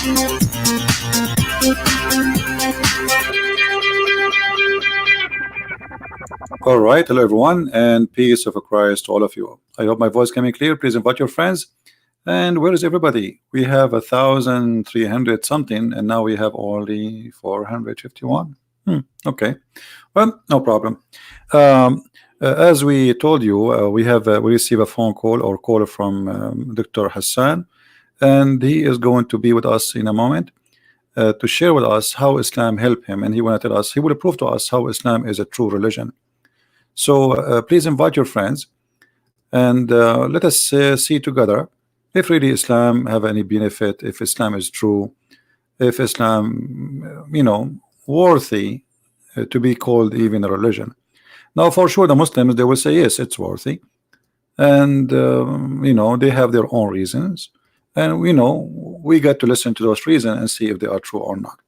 All right, hello everyone, and peace of Christ to all of you. I hope my voice coming clear. Please invite your friends. And where is everybody? We have 1,300 something, and now we have only 451. Okay, well, no problem. As we told you, we receive a phone call or call from Dr. Hassan, and he is going to be with us in a moment to share with us how Islam helped him, and he will tell us, he will prove to us how Islam is a true religion. So please invite your friends, and let us see together if really Islam have any benefit, if Islam is true, if Islam, worthy to be called even a religion. Now, for sure, the Muslims, they will say yes, it's worthy, and they have their own reasons, and we get to listen to those reasons and see if they are true or not.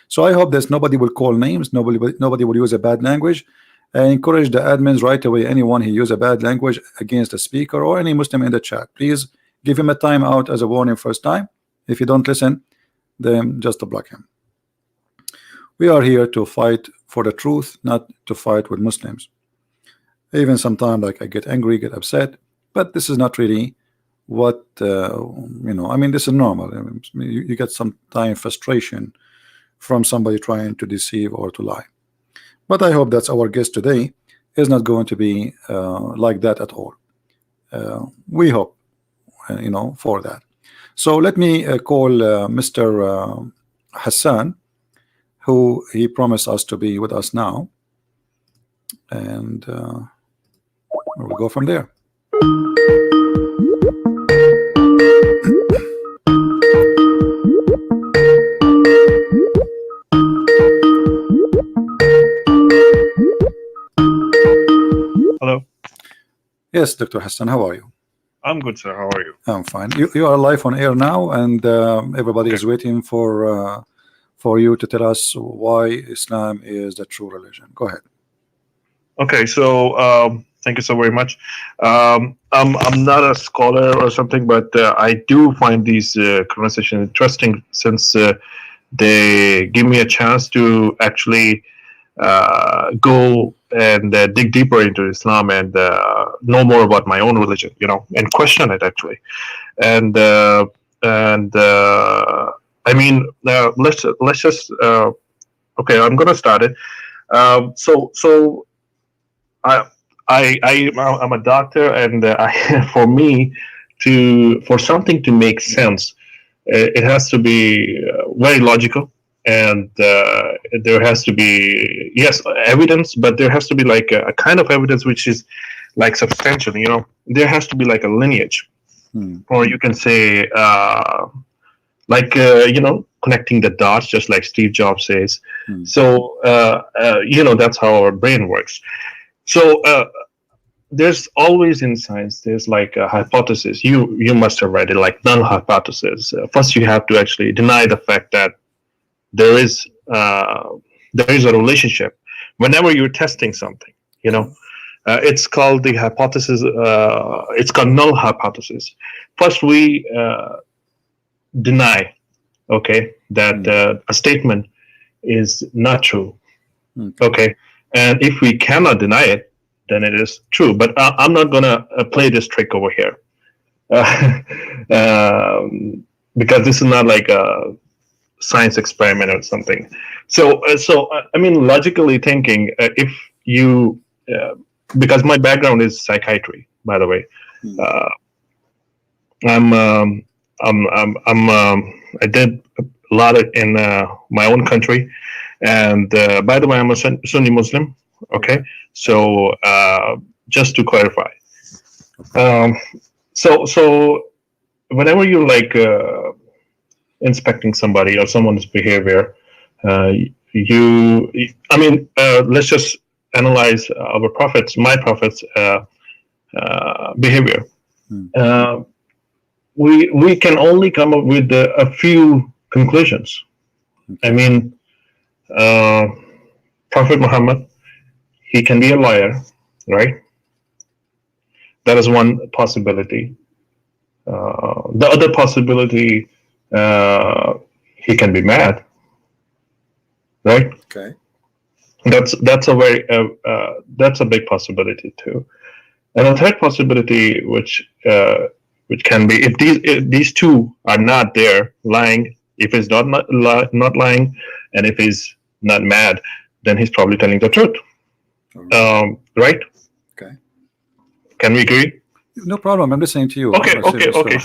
So I hope that nobody will call names, nobody will use a bad language. I encourage the admins right away, anyone who use a bad language against the speaker or any Muslim in the chat, please give him a timeout as a warning first time. If you don't listen, then just to block him. We are here to fight for the truth, not to fight with Muslims. Even sometimes, like, I get angry, get upset, but this is not really what I mean, this is normal. I mean, you get some time frustration from somebody trying to deceive or to lie. But I hope that our guest today is not going to be like that at all. We hope, for that. So let me call Mr. Hassan, who he promised us to be with us now, and we'll go from there. Yes, Dr. Hassan, how are you? I'm good, sir. How are you? I'm fine. You are live on air now, and everybody is waiting for you to tell us why Islam is the true religion. Go ahead. Okay, so thank you so very much. I'm not a scholar or something, but I do find these conversations interesting since they give me a chance to actually go and dig deeper into Islam and know more about my own religion, and question it actually. And I mean, let's just okay. I'm gonna start it. So I'm a doctor, and for something to make sense, it has to be very logical. And there has to be, yes, evidence, but there has to be like a kind of evidence which is like substantial. There has to be like a lineage, or you can say connecting the dots, just like Steve Jobs says. So that's how our brain works. So there's always in science, there's like a hypothesis. You must have read it, like null hypothesis. First, you have to actually deny the fact that there is a relationship whenever you're testing something. It's called the hypothesis. It's called null hypothesis. First, we deny, that a statement is not true. Okay, and if we cannot deny it, then it is true. But I'm not gonna play this trick over here, because this is not like a science experiment or something. So I mean, logically thinking, if you because my background is psychiatry, by the way. I did a lot in my own country, and by the way, I'm a Sunni Muslim. Okay, so just to clarify, so whenever you're like inspecting somebody or someone's behavior, let's just analyze my prophet's behavior. We can only come up with a few conclusions. I mean, Prophet Muhammad, he can be a liar, right? That is one possibility. The other possibility, he can be mad, right? Okay. That's a very that's a big possibility too. And a third possibility, which can be if these two are not there lying, if he's not lying, and if he's not mad, then he's probably telling the truth. All right. Right? Okay. Can we agree? No problem. I'm listening to you. Okay, okay, okay.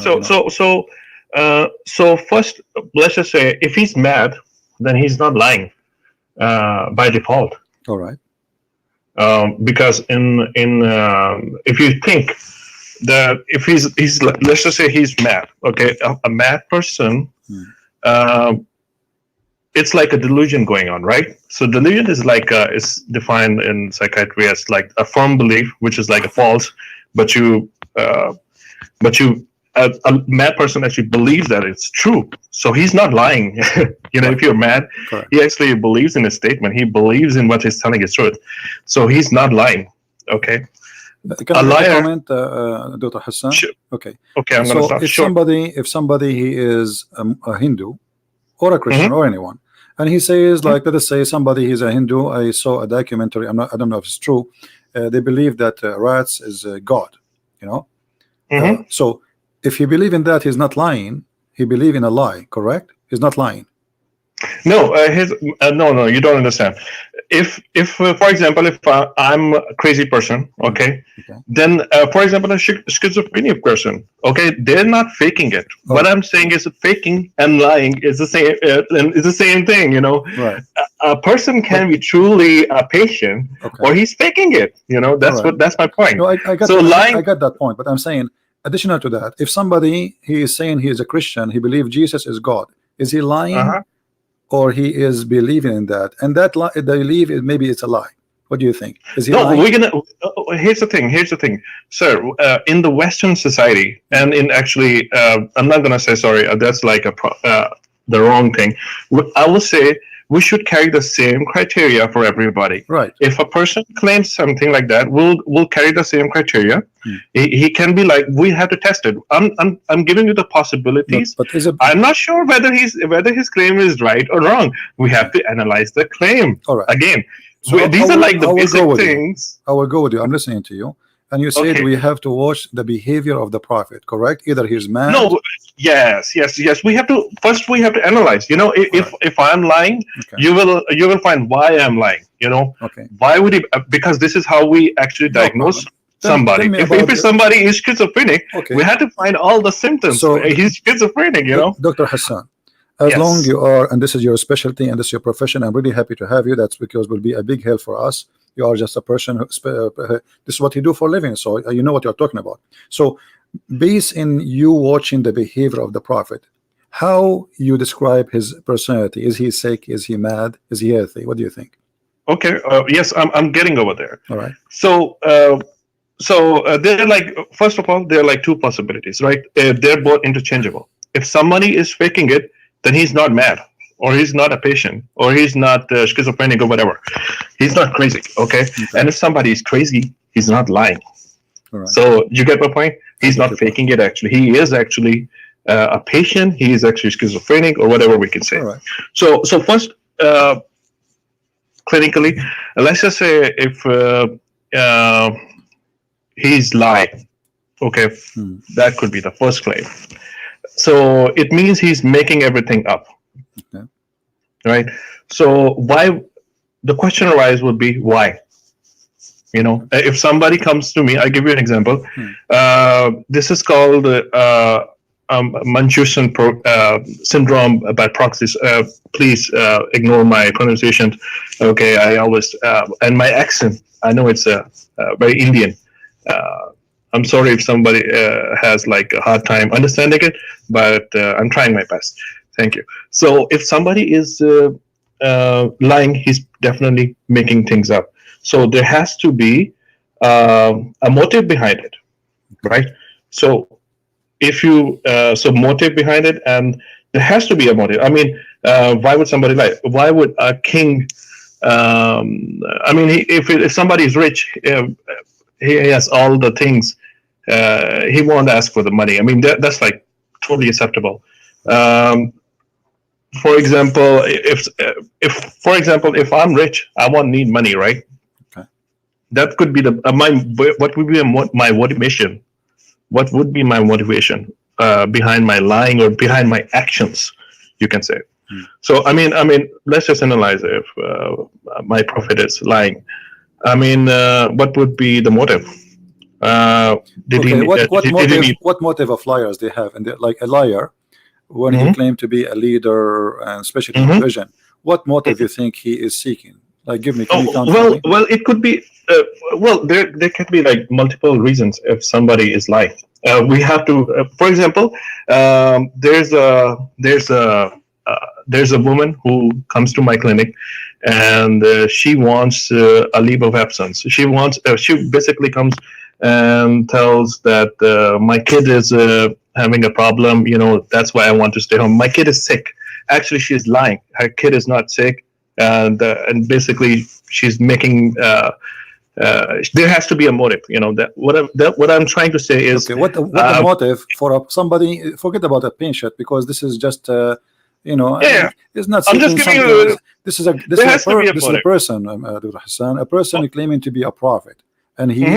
So first, let's just say if he's mad, then he's not lying by default. All right. Because in if you think that if he's let's just say he's mad, okay, a mad person, uh, it's like a delusion going on, right? So delusion is like is defined in psychiatry as like a firm belief, which is like a false, but a mad person actually believes that it's true. So he's not lying. If you're mad, Correct. he actually believes in his statement. He believes in what he's telling is truth. So he's not lying. Okay. Can A I make a liar. comment, Dr. Hassan? Sure. Okay. Okay, I'm gonna So stop. if Sure. somebody he is a Hindu or a Christian Mhm. or anyone, and he says, like, let us say somebody he's a Hindu. I saw a documentary. I don't know if it's true. They believe that rats is God. Mhm. So if he believe in that, he's not lying. He believe in a lie. Correct? He's not lying. No, no, you don't understand. If for example, if I'm a crazy person, okay, Okay. then for example, a schizophrenic person, okay, they're not faking it. What I'm saying is faking and lying is the same, is the same thing. Right. A person can be truly a patient, Okay. or he's faking it. That's Alright. that's my point. No, I got So lying. I got that point, but I'm saying, additional to that, if somebody he is saying he is a Christian, he believes Jesus is God, is he lying? Uh-huh. Or he is believing in that, and that they believe maybe it's a lie? What do you think? Is he No, lying? we're gonna. Here's the thing, sir. In the Western society, and in actually, I'm not gonna say sorry. That's like the wrong thing. I will say we should carry the same criteria for everybody. Right. If a person claims something like that, we'll carry the same criteria. He can be like, we have to test it. I'm giving you the possibilities. But is it? I'm not sure whether his claim is right or wrong. We have to analyze the claim. All right. Again. So These are like the basic things. I will go with you. I'm listening to you. And you said we have to watch the behavior of the prophet, correct? Either he's mad. No, yes. We have to analyze. If I'm lying, you will find why I'm lying. Okay. Why would he? Because this is how we actually diagnose somebody. If somebody is schizophrenic, we have to find all the symptoms. So he's schizophrenic. Dr. Hassan, as long you are, and this is your specialty and this is your profession, I'm really happy to have you. That's because it will be a big help for us. You are just a person who this is what you do for a living, so you know what you're talking about. So based in you watching the behavior of the prophet, how you describe his personality? Is he sick? Is he mad? Is he healthy? What do you think? Okay. Yes, I'm getting over there. All right. So they're like, first of all, there are like two possibilities, right? They're both interchangeable. If somebody is faking it, then he's not mad, or he's not a patient, or he's not schizophrenic or whatever. He's not crazy, okay? And if somebody is crazy, he's not lying. All right. So you get my point? He's not faking it, actually. He is actually a patient. He is actually schizophrenic, or whatever we can say. All right. So first, clinically, let's just say if he's lying, okay, that could be the first claim. So it means he's making everything up. Okay. Right? So why? The question arises would be why? If somebody comes to me, I give you an example. This is called Munchausen syndrome by proxy. Please ignore my pronunciation. Okay, I always and my accent. I know it's very Indian. I'm sorry if somebody has like a hard time understanding it, but I'm trying my best. Thank you. So if somebody is lying, he's definitely making things up. So there has to be a motive behind it, right? So if you motive behind it, and there has to be a motive. I mean, why would somebody lie? Why would a king? I mean, if somebody is rich, he has all the things. He won't ask for the money. I mean, that's like totally acceptable. for example, if for example, if I'm rich, I won't need money, right? Okay. That could be the my what would be my motivation? What would be my motivation behind my lying or behind my actions? You can say. Hmm. So I mean, let's just analyze if my prophet is lying. I mean, what would be the motive? Uh, did Okay, he? Did he need? what motive of liars they have? And like a liar, when he Mhm, claimed to be a leader and especially in mhm. religion, what motive you think he is seeking? Like, can you Oh count for well, me? well, it could be. Well, there can be like multiple reasons if somebody is lying. We have to, for example, there's a woman who comes to my clinic, and she wants a leave of absence. She basically comes and tells that my kid is having a problem. That's why I want to stay home. My kid is sick. Actually, she's lying. Her kid is not sick, and basically she's making. There has to be a motive. What I'm trying to say is, Okay, what the uh, motive for somebody? Forget about a patient because this is just yeah, it's not I'm just seeking giving something. you. This There is has to be a this is a motive. person, Dr. Hassan, a person claiming to be a prophet, and Hmm. he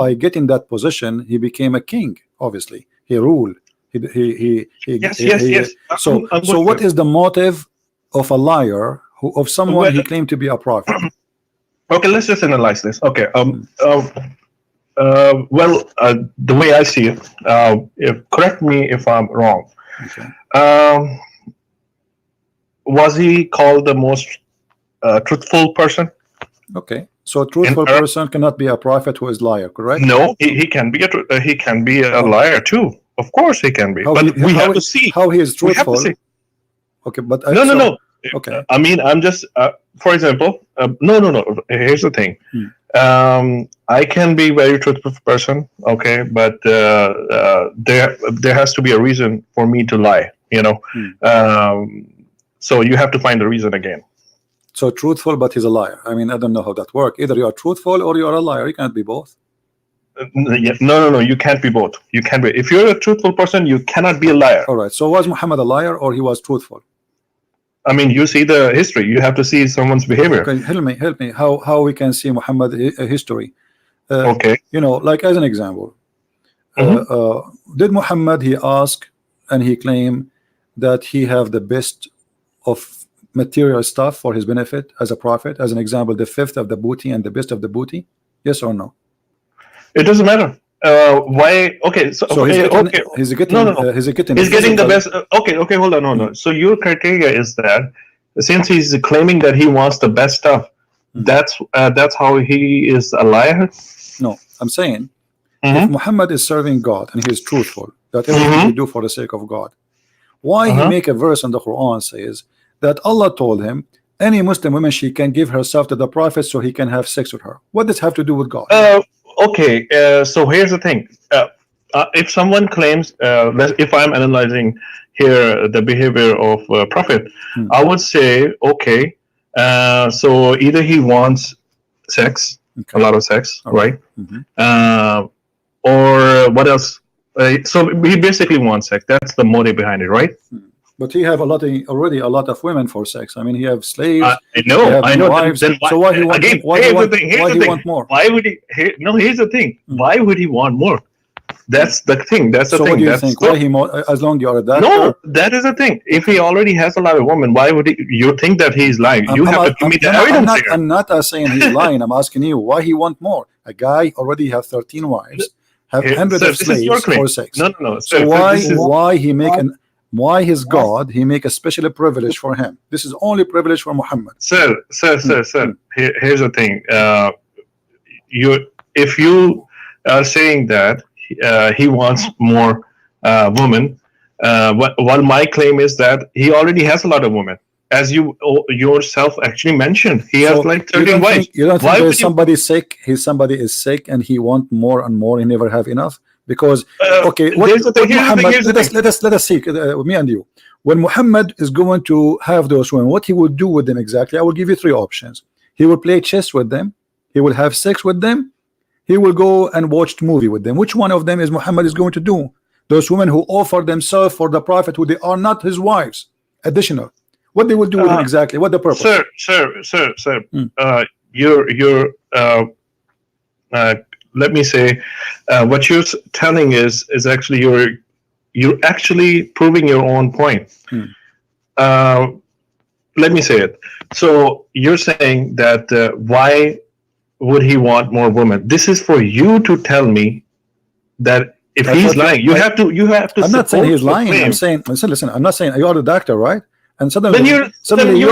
by getting that position he became a king. Obviously, he ruled. Yes, yes, yes. I'm So going what to. is the motive of a liar of someone Well, he claimed to be a prophet? okay, let's just analyze this. Okay. Hmm. Well, the way I see it, correct me if I'm wrong. Okay, Um, was he called the most truthful person okay. So a in truthful Arab? person cannot be a prophet who is liar, correct? No, he can be he can be a Oh, liar too. Of course, he can be. how he But we have to see. how he is We have to truthful. see. Okay, but No, no, so no. okay. I mean, I'm just, for example, no, no, no. Here's the thing. Hmm. I can be very truthful person, okay, but there has to be a reason for me to lie. Hmm. So you have to find the reason again. So truthful, but he's a liar. I mean, I don't know how that works. Either you are truthful or you are a liar. You can't be both. Yeah, no, no, no. You can't be both. You can't be. If you're a truthful person, you cannot be a liar. All right. So was Muhammad a liar or he was truthful? I mean, you see the history. You have to see someone's behavior. Okay, help me. How we can see Muhammad history? Okay. Like as an example, Hmm. did Muhammad he ask and he claim that he have the best of material stuff for his benefit as a prophet? As an example, the fifth of the booty and the best of the booty. Yes or no? It doesn't matter. Why? Okay. So So okay. No, no, no. he's getting the He's getting the physical. best. Okay, okay, hold on, hold Hmm. on. So your criteria is that since he's claiming that he wants the best stuff, Hmm. that's how he is a liar. No, I'm saying if Mm-hmm. Muhammad is serving God and he is truthful, that everything he Mm-hmm. do for the sake of God, why he Uh-huh. make a verse in the Quran says that Allah told him any Muslim woman she can give herself to the Prophet so he can have sex with her? What does have to do with God? Okay. So here's the thing. If someone claims, if I'm analyzing here the behavior of Prophet, Hmm. I would say, okay. So either he wants sex, a Okay. lot of sex, All right. right? Mhm. Or what else? So he basically wants sex. That's the motive behind it, right? But he have already a lot of women for sex. I mean, he have slaves, I he know, have I many know. wives. Then why? So why he want Again, here's the thing. Here's why the he thing. want more? Why would he? No, here's the thing. Hmm. Why would he want more? That's the thing. That's the So what thing. do you That's think? Why he more? As long you are a doctor. no. That is the thing. If he already has a lot of women, why would he? You think that he's lying? You have to give me the no, evidence here. I'm not saying he's lying. I'm asking you why he want more. A guy already have 13 wives, have hundreds Sir, of this is your slaves claim. for sex. No, no, no. So Sir, this is why his God he make a special privilege for him? This is only privilege for Muhammad. sir. Here's the thing. If you are saying that he wants more women, while my claim is that he already has a lot of women, as you yourself actually mentioned, he has So like 13 wives. you don't think Why there's would you? somebody sick? Somebody is sick and he want more and more. He never have enough because okay. Here's the thing. Here's the thing. Muhammad? Here's the thing. Let us see me and you. When Muhammad is going to have those women, what he will do with them exactly? I will give you three options. He will play chess with them. He will have sex with them. He will go and watch movie with them. Which one of them is Muhammad is going to do? Those women who offer themselves for the Prophet who they are not his wives. Additional. What they will do with him exactly? What the purpose? Sir. Hmm. You're let me say, what you're telling is actually you're actually proving your own point. Hmm. Let me say it. So you're saying that why would he want more women? This is for you to tell me that if That's he's what lying, you have to I'm not saying support he's your lying. claim. I'm saying, listen. I'm not saying you are the doctor, right? And Then you're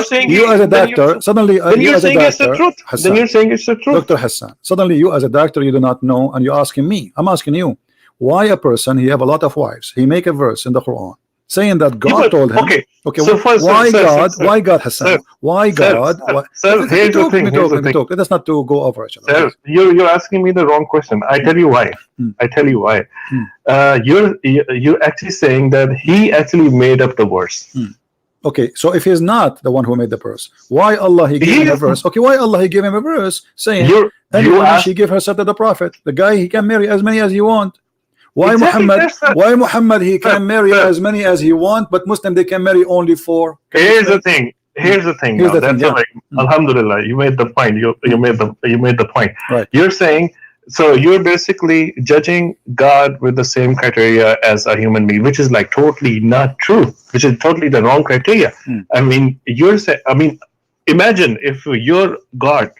saying you as a doctor, suddenly then you you're as a saying it's the doctor, truth. Then Hassan, you're saying it's the truth. Dr. Hassan, suddenly you as a doctor, you do not know, and you're asking me. I'm asking you, why a person, he have a lot of wives, he make a verse in the Quran saying that God told him, okay. okay, So first, why God, sir, why God, Hassan, why God, why, here's the thing. let us not to go over each other. Sir, you're asking me the wrong question. I tell you why. I tell you why. You're actually saying that he actually made up the verse. Okay, so if he's not the one who made the verse, why Allah he gave him a verse? Okay, why Allah he gave him a verse saying any woman she give herself to the Prophet? The guy he can marry as many as he want. Why Muhammad? Why Muhammad he can marry as many as he want, but Muslim they can marry only 4? Here's the thing. Alhamdulillah, you made the point. You made the point. Right. You're saying, so you're basically judging God with the same criteria as a human being, which is like totally not true, which is totally the wrong criteria. I mean, imagine if you're God,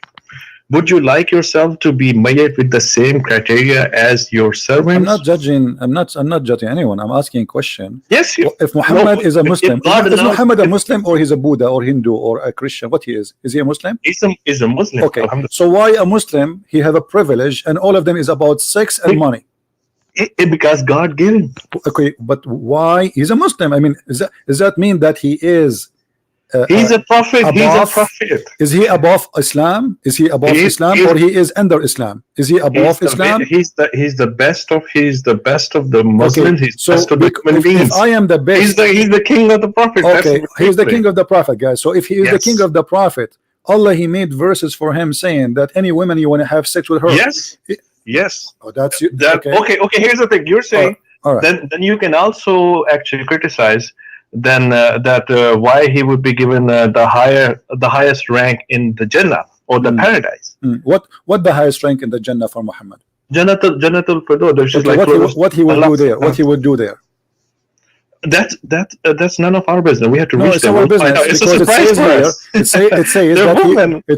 would you like yourself to be made with the same criteria as your servants? I'm not judging. I'm not judging anyone. I'm asking a question. Yes. If Muhammad is a Muslim, is Muhammad a Muslim or he's a Buddha or Hindu or a Christian? What he is? Is he a Muslim? He's a Muslim. Okay. So why a Muslim? He have a privilege, and all of them is about sex and money. Because God gave him. Okay, but why he's a Muslim? I mean, does that mean that he is? He's a prophet. He's a prophet. Is he above Islam? Is he above Islam, or he is under Islam? Is he above Islam? He's the best of the Muslims. Okay. He's the best of the human beings. If I am the best, he's the king of the prophet. Okay, he's the king of the prophet, guys. So if he is the king of the prophet, Allah he made verses for him saying that any woman you want to have sex with her. Yes. Oh, that's you. Okay. Here's the thing. You're saying then you can also actually criticize that why he would be given the highest rank in the Jannah or the paradise. What the highest rank in the Jannah for Muhammad? Jannatul Firdaus. Okay, what he would do there? What he would do there? That's none of our business. We have to reach it's our business. It's a surprise for us. It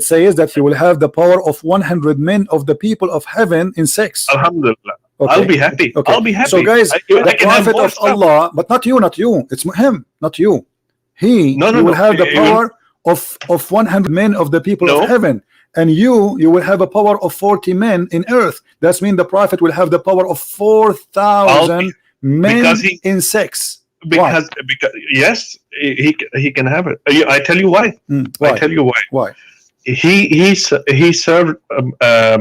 says that he will have the power of 100 men of the people of heaven in sex. Alhamdulillah. Okay. I'll be happy. Okay. I'll be happy. So guys, the prophet of Allah, but not you. It's him, not you. He will have the power of 100 men of the people of heaven, and you will have a power of 40 men in earth. That means the prophet will have the power of 4,000 men in sex. Because yes, he can have it. I tell you why. I tell you why. Why? He served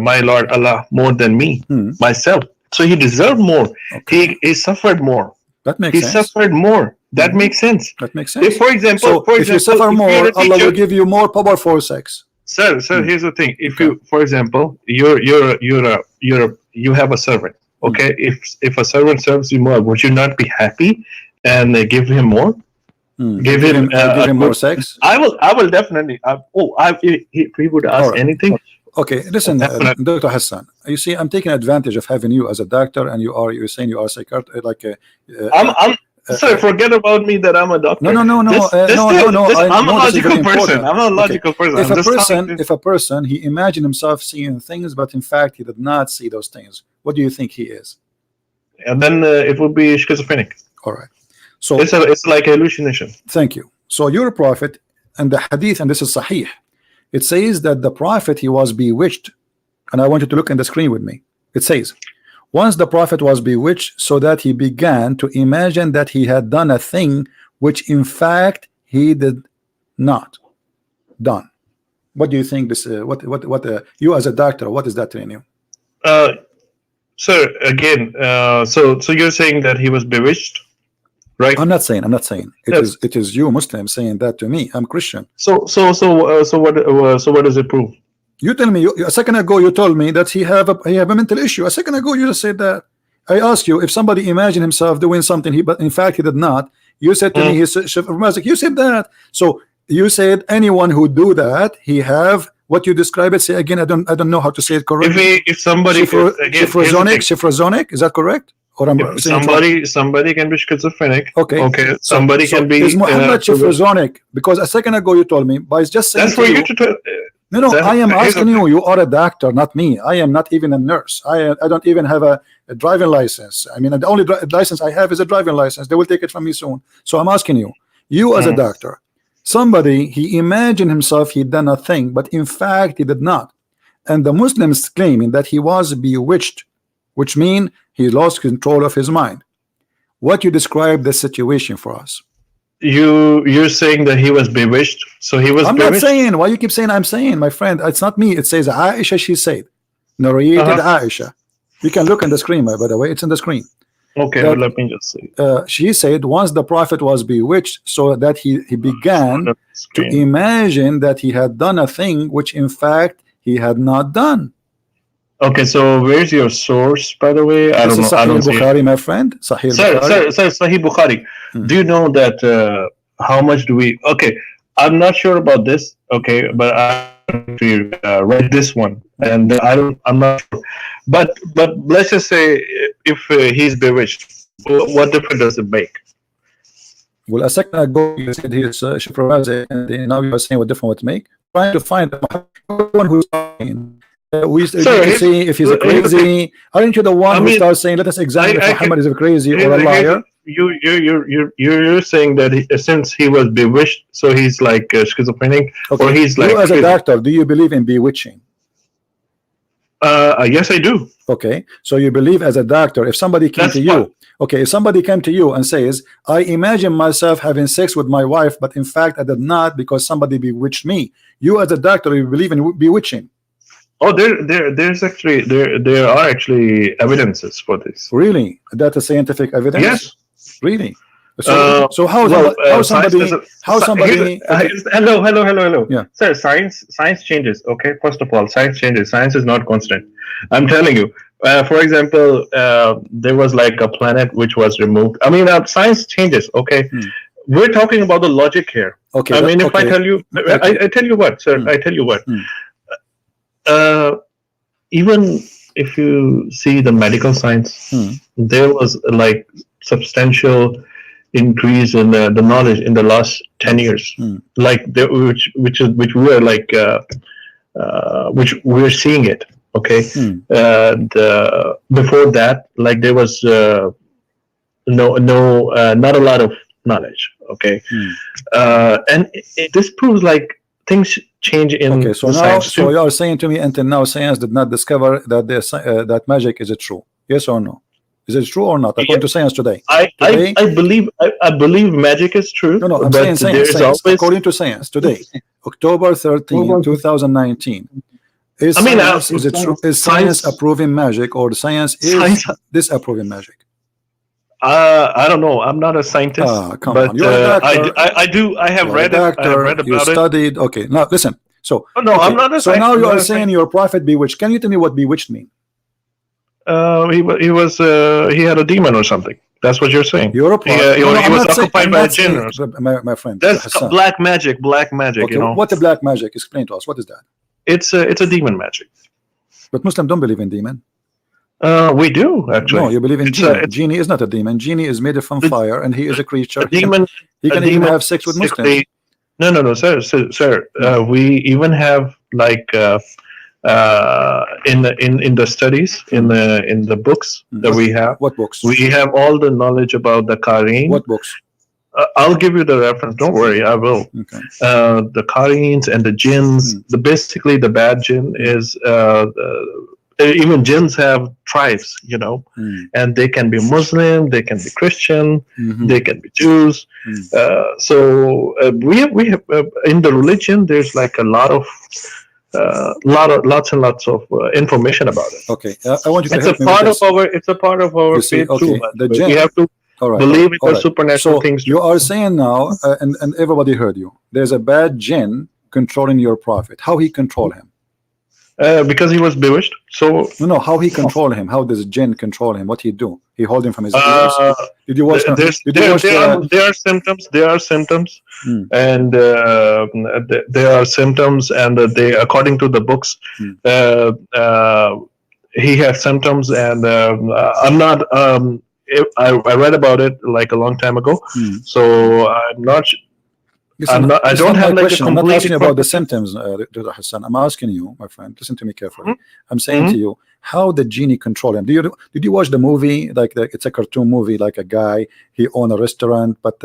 my Lord Allah more than me myself. So he deserved more. Okay. He suffered more. That makes sense. He suffered more. That makes sense. That makes sense. If, for example, if you suffer more, Allah will give you more power for sex. Sir, here's the thing. If you, for example, you have a servant. Okay, if a servant serves you more, would you not be happy and give him more? Give him more sex. I will definitely. If he would ask anything. Okay, listen, Dr. Hassan. You see, I'm taking advantage of having you as a doctor, and you're saying you are a psychiatrist, like Sir, forget about me that I'm a doctor. No. I'm a logical person. I'm a logical person. If a person he imagined himself seeing things, but in fact he did not see those things, what do you think he is? And then it would be schizophrenic. All right. So it's like hallucination. Thank you. So your prophet and the hadith, and this is sahih, it says that the prophet he was bewitched, and I want you to look in the screen with me. It says, once the prophet was bewitched, so that he began to imagine that he had done a thing which in fact he did not done. What do you think this what you as a doctor, what is that telling you? Sir, again, so you're saying that he was bewitched, right? I'm not saying it is you Muslim saying that to me. I'm Christian. So what does it prove? You tell me. A second ago you told me that he have a mental issue. A second ago you just said that. I asked you if somebody imagined himself doing something but in fact he did not. You said to me he's schizophrenic. You said that. So You said anyone who do that, he have what you describe it. Say again. I don't know how to say it correctly. If somebody Shifro, again, here's the thing. schizophrenic. Is that correct? Or I'm If saying it wrong? somebody can be schizophrenic. Okay. Okay. Somebody So can be. is Muhammad schizophrenic? Because a second ago you told me, but it's just saying That's to for you. you to tell. No, I am here's the asking you. thing. You are a doctor, not me. I am not even a nurse. I don't even have a driving license. I mean, the only license I have is a driving license. They will take it from me soon. So I'm asking you, you as a doctor, somebody, he imagined himself he done a thing, but in fact he did not. And the Muslims claiming that he was bewitched, which means he lost control of his mind. What you describe the situation for us? You're saying that he was bewitched, so he was I'm bewitched. not saying. Why you keep saying I'm saying, my friend? It's not me. It says Aisha. She said, narrated Aisha. You can look on the screen, by the way. It's on the screen. Okay, well, let me just see. She said once the prophet was bewitched, so that he began to imagine that he had done a thing which in fact he had not done. Okay, so where's your source, by the way? I This don't is know. I Sahih don't see it. Bukhari, my friend. Sahih Bukhari. Sir, Sahih Bukhari. Do you know that how much do we? Okay, I'm not sure about this. Okay, but I actually read this one, and I'm not sure. But let's just say if he's bewitched, what difference does it make? Well, a second ago you said he's Shifrawazi, and now you are saying what different would make. Trying to find one who's talking. We need to see if he's a crazy. Aren't you the one who starts saying, "Let us examine if Muhammad is a crazy or a liar"? You're saying that since he was bewitched, so he's like schizophrenic, or he's like. You as a doctor, do you believe in bewitching? Yes, I do. Okay, so you believe as a doctor, if somebody came to you, okay, if somebody came to you and says, "I imagine myself having sex with my wife, but in fact I did not because somebody bewitched me," you as a doctor, you believe in bewitching? Oh, there are actually evidences for this. Really? That's a scientific evidence? Yes. Really? So how somebody hello. Yeah. Sir, science changes. Okay, first of all, science changes. Science is not constant. I'm telling you. For example, there was like a planet which was removed. I mean, science changes. Okay. We're talking about the logic here. Okay. I mean, if I tell you, I tell you what, sir. I tell you what. Even if you see the medical science, there was like substantial increase in the knowledge in the last 10 years, like which we are like which we're seeing it. Okay, before that, like there was not a lot of knowledge. Okay, and this proves like things change in science too. So you are saying to me until now science did not discover that that magic is it true? Yes or no? Is it true or not? According to science today. I believe magic is true. No, I'm saying science. According to science today, October 13, 2019. Is it true? Is science approving magic or science is disapproving magic? I don't know. I'm not a scientist, but I have read it. I have read about you studied. Okay, now listen. So no, I'm not a scientist. So now you are saying your prophet bewitched. Can you tell me what bewitched mean? He had a demon or something. That's what you're saying. You're a prophet. He was occupied by a jinn or something. My friend. That's black magic. Black magic. Okay, you know what the black magic? Explain to us. What is that? It's a demon magic. But Muslims don't believe in demon. We do actually. No, you believe in genie. Genie is not a demon. Genie is made from fire, and he is a creature. He can even have sex with Muslims. No, sir. We even have like in the studies in the books that we have. What books? We have all the knowledge about the Qareen. What books? I'll give you the reference. Don't worry, I will. Okay. The Qareens and the jinns. Basically the bad jinn is even jinns have tribes, you know, and they can be Muslim, they can be Christian, they can be Jews. So we have in the religion. There's like a lot of lots and lots of information about it. Okay, I want you to help me with this. It's a part of our faith too. The jinn. We have to believe in the supernatural things. You are saying now, and everybody heard you. There's a bad jinn controlling your prophet. How he control him? Because he was bewitched. So no, how he control him? How does jinn control him? What he do? He hold him from his ears. Did you watch the? There's Did you watch the? there are symptoms. There are symptoms, Hmm, and there are symptoms, and they, according to the books, hmm, uh, uh, he has symptoms, and I'm not. I read about it like a long time ago, hmm. so Listen, I it's don't not have my like a question. I'm not complete asking you about the information. symptoms, Dr. Hassan. I'm asking you, my friend. Listen to me carefully. Mhm, I'm saying to mhm. you, how the genie control him? Did you watch the movie? Like it's a cartoon movie, like a guy he own a restaurant, but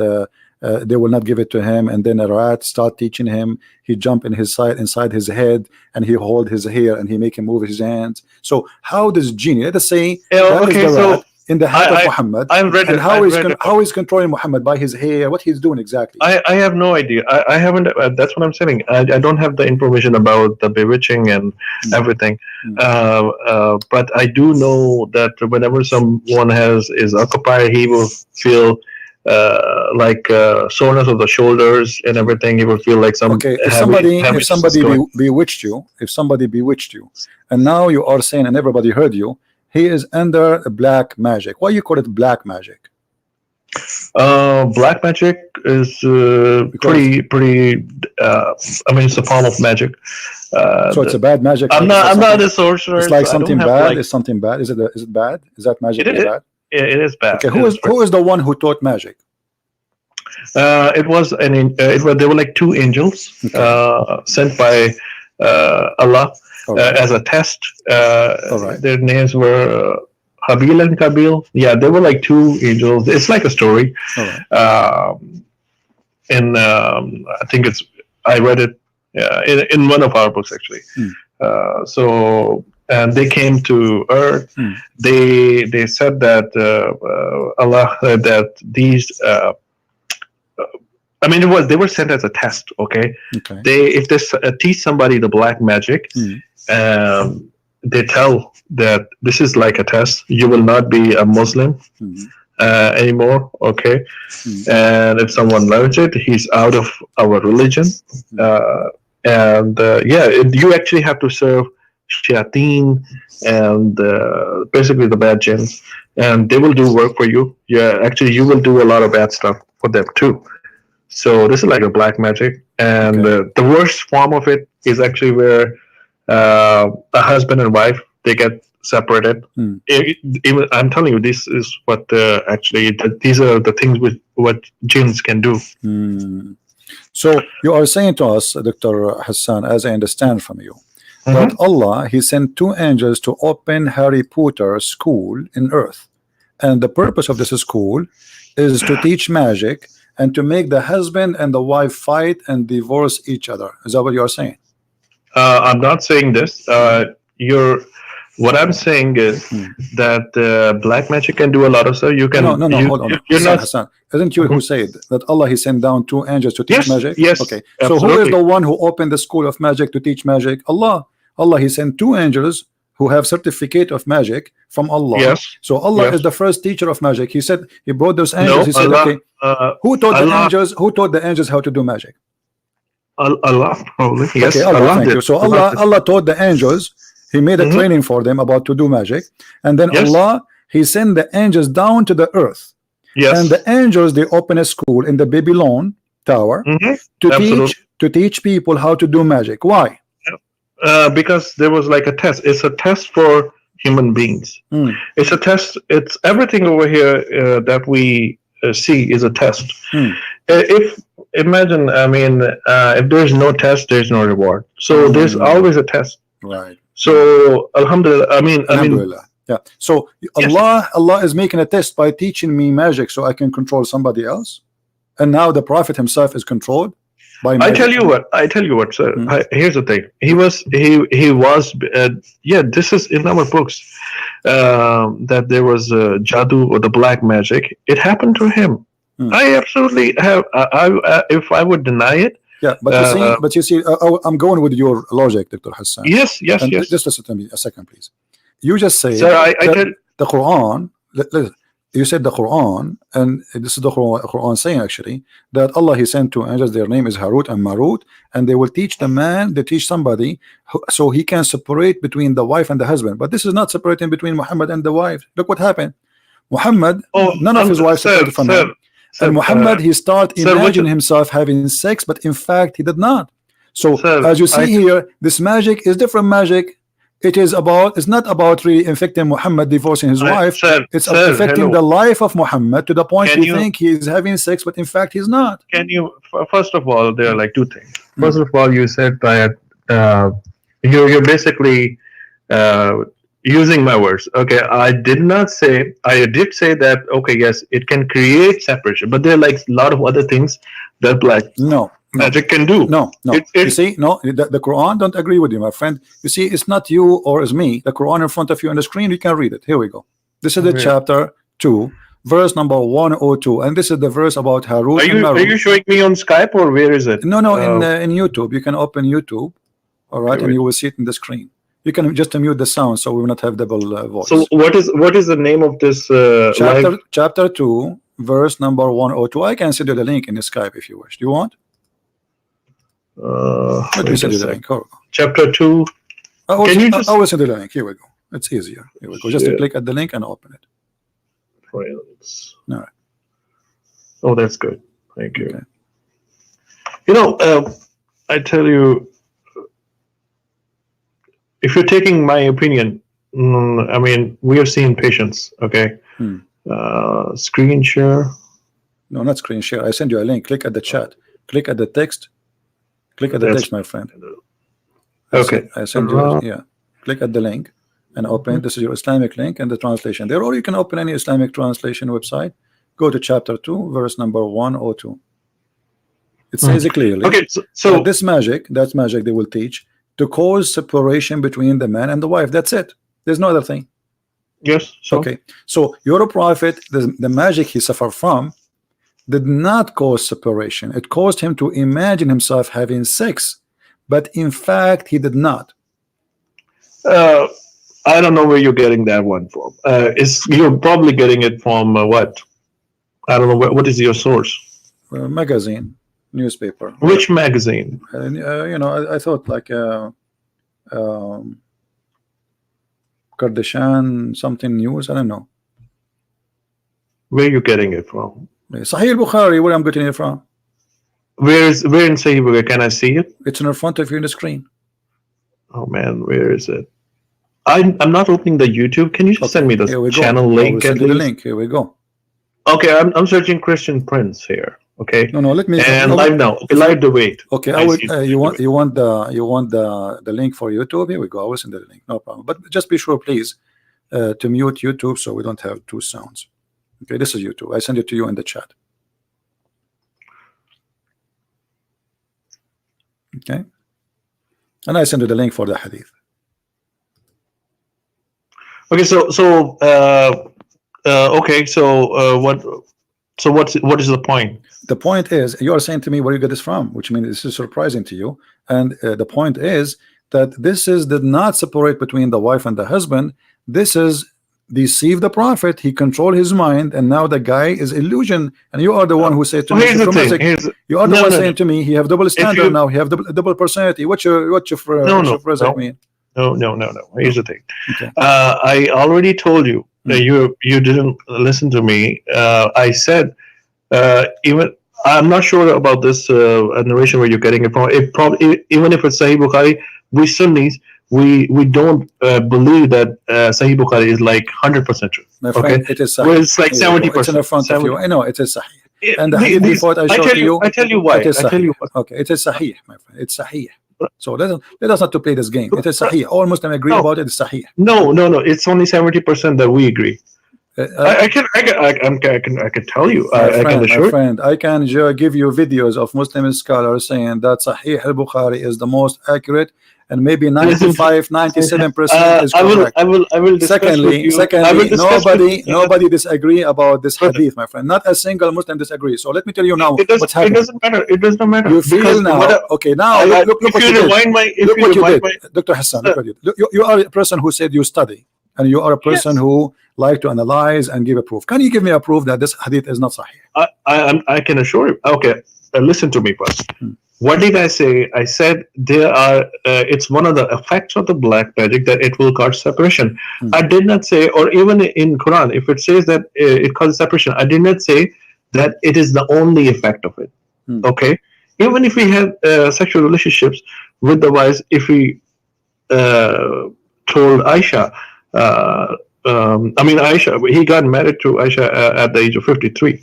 they will not give it to him, and then a rat start teaching him. He jump in his side inside his head, and he hold his hair, and he make him move his hands. So how does genie? Let us say Yeah, that is okay, the rat so in the head of I Muhammad, I read and it. I read about how it. is controlling Muhammad by his hair? What he's doing exactly? I have no idea. I haven't. That's what I'm saying. I don't have the information about the bewitching and Hmm, everything. hmm. But I do know that whenever someone has is occupied, he will feel like soreness of the shoulders and Hmm. everything. He will feel like some Okay, if heaviness is somebody going. bewitched you, if somebody bewitched you, and now you are saying, and everybody heard you, he is under black magic. Why you call it black magic? Black magic is Because pretty. I mean, it's a form of magic. so it's a bad magic, I'm like it's not. like I'm not something. a It's sorcerer, like so I don't something have bad. like. Is something bad? Is it bad? Is that magic It is is. bad? It is bad. Okay, It is pretty. who is the one who taught magic? It was it was there were like two angels Okay, sent by Allah all right, as a test. all right, Their names were Habil and Kabil. Yeah, they were like two angels. It's like a story. all right. Um, in I think it's I read it in one of our books actually. Hmm, So and they came to Earth. hmm, They said that Allah that these I mean, it was they were sent as a test. Okay, okay. they if they teach somebody the black magic, Hmm, they tell that this is like a test. You will not be a Muslim hmm, anymore. Okay, hmm, and if someone learns it, he's out of our religion. hmm. Uh, and yeah, you actually have to serve shayateen and basically the bad jinns, and they will do work for you. Yeah, actually, you will do a lot of bad stuff for them too. So this is like a black magic, and Okay. the worst form of it is actually where a husband and wife they get separated. Hmm. Even I'm telling you, this is what actually these are the things with what jinns can do. Hmm. So you are saying to us, Dr. Hassan, as I understand from you, that Hmm. Allah He sent two angels to open Harry Potter school in Earth, and the purpose of this school is to teach magic and to make the husband and the wife fight and divorce each other. Is that what you are saying? I'm not saying this. You're. What I'm saying is Hmm. that black magic can do a lot of stuff. You No, no, can no, no. Hold on, you're Hassan, not. Hassan. Isn't you who Mhm. said that Allah He sent down two angels to teach Yes, magic? yes, Okay. So who is absolutely. the one who opened the school of magic to teach magic? Allah. Allah He sent two angels who have certificate of magic from Allah. Yes, So Allah yes. is the first teacher of magic. He said He brought those angels. No, He said, Allah, okay, who taught the Allah, angels? Who taught the angels how to do magic? Allah, probably. Okay, Yes, Allah. Allah Thank did. you. So Allah Allah, did. Allah taught the angels. He made a Hmm. training for them about to do magic, and then Yes, Allah He sent the angels down to the earth, and the yes. angels they open a school in the Babylon tower Hmm. to Absolutely. teach people how to do magic. Why? Because there was like a test. It's a test for human beings. Hmm. It's a test. It's everything over here that we see is a test. Hmm. If imagine, I mean, if there's no test, there's no reward. So there's Hmm. always a test. Right. So Alhamdulillah. I mean, Alhamdulillah. Yeah. So yes. Allah is making a test by teaching me magic so I can control somebody else. And now the Prophet himself is controlled by I tell magic. you what. I tell you what, sir. Hmm. Here's the thing. He was. Yeah, this is in our books. That there was jadoo or the black magic. It happened to him. Hmm. I absolutely have. If I would deny it. Yeah, but you see, I'm going with your logic, Dr. Hassan. Yes, yes, And yes. just listen to me a second, please. You just said Sir, I that tell. the Quran. You said the Quran, and this is the Quran saying actually that Allah He sent two angels. Their name is Harut and Marut, and they will teach the man. They teach somebody so he can separate between the wife and the husband. But this is not separating between Muhammad and the wife. Look what happened. Muhammad, Oh, none of his wives separated from him. And Muhammad, he started imagining himself having sex, but in fact he did not. So as you see here, this magic is different magic. It is about, it's not about really infecting Muhammad divorcing his wife. It's affecting the life of Muhammad to the point you think he is having sex, but in fact he's not. Can you, first of all, there are like two things. First of all, you said that you're basically using my words. Okay, I did not say, I did say that, okay, yes, it can create separation, but there are like a lot of other things that like magic can do. You see, the Quran don't agree with you, my friend. You see, it's not you or it's me. The Quran in front of you on the screen, you can read it. Here we go. This is the chapter 2, verse number 102, and this is the verse about Harut and Marut. Are you showing me on Skype or where is it? No, in YouTube. You can open YouTube, all right, and you will see it in the screen. You can just mute the sound so we will not have double voice. So what is the name of this chapter 2, verse number 102? I can send you the link in the Skype if you wish. Do you want? Let me send you the link. Chapter 2. I will send you the link. Here we go. It's easier. Here we go. Just to click at the link and open it. Friends. All right. Oh, that's good. Thank you. Okay. You know, I tell you, if you're taking my opinion, I mean, we have seen patients. Okay. Screen share. No, not screen share. I send you a link. Click at the chat. Click at the text. Click at the text, my friend. Okay. I send you. Yeah. Click at the link and open. This is your Islamic link and the translation there, or you can open any Islamic translation website. Go to chapter 2, verse number 102. It says it clearly. Okay. So this magic, that's magic they will teach to cause separation between the man and the wife. That's it. There's no other thing. Yes. So. Okay. So your prophet, the magic he suffered from did not cause separation. It caused him to imagine himself having sex, but in fact he did not. I don't know where you're getting that one from. You're probably getting it from what? I don't know. What is your source? Magazine, newspaper. Which magazine? You know, I thought like Kardashian something news. I don't know. Where are you getting it from? Sahih Bukhari. Where I'm getting it from? Where in Sahih Bukhari? Can I see it? It's in front of you on the screen. Oh man, where is it? I'm not opening the YouTube. Can you just send me the channel link? Send you the link. Here we go. Okay, I'm searching Christian Prince here. Okay. No, let me. And live now. Okay, live the wait. Okay, I will. You want the link for YouTube? Here we go. I will send you the link. No problem. But just be sure, please, to mute YouTube so we don't have two sounds. Okay, this is YouTube. I send it to you in the chat. Okay, and I send you the link for the hadith. Okay, okay, so what is the point? The point is, you are saying to me where you get this from, which means this is surprising to you. And the point is that this did not separate between the wife and the husband. This is deceive the prophet. He controlled his mind, and now the guy is illusion. And you are the one who said to me, you are the one saying to me, he have double standard now. He have double personality. What's your phrase mean? No. Here's the thing. Okay. I already told you that you didn't listen to me. I said even I'm not sure about this narration where you're getting it from. It probably even if it's Sahih Bukhari, we Sunnis we don't believe that Sahih Bukhari is like 100% true. My friend, okay, it is Sahih. Well, it's like 70%. It's in front of you. I know it is Sahih. And the hadith report I showed to you. I tell you why. I tell you what. Okay, it is Sahih, my friend. It's Sahih. So let us not to play this game. It is Sahih. All Muslims agree about it. It's Sahih. No. It's only 70% that we agree. I can tell you. I can assure. My friend, I can give you videos of Muslim scholars saying that Sahih al-Bukhari is the most accurate, and maybe 95, 97% is correct. I will discuss secondly, nobody disagree about this hadith, my friend. Not a single Muslim disagree. So let me tell you now what's happening. It doesn't matter. It does not matter. You feel now. Okay, now look what you did. Dr. Hassan, look what you did. You are a person who said you study, and you are a person who like to analyze and give a proof. Can you give me a proof that this hadith is not sahih? I can assure you. Okay, listen to me first. What did I say? I said there are. It's one of the effects of the black magic that it will cause separation. I did not say, or even in Quran, if it says that it causes separation, I did not say that it is the only effect of it. Okay, even if we have sexual relationships with the wives, if we told Aisha, Aisha, he got married to Aisha at the age of 53. Even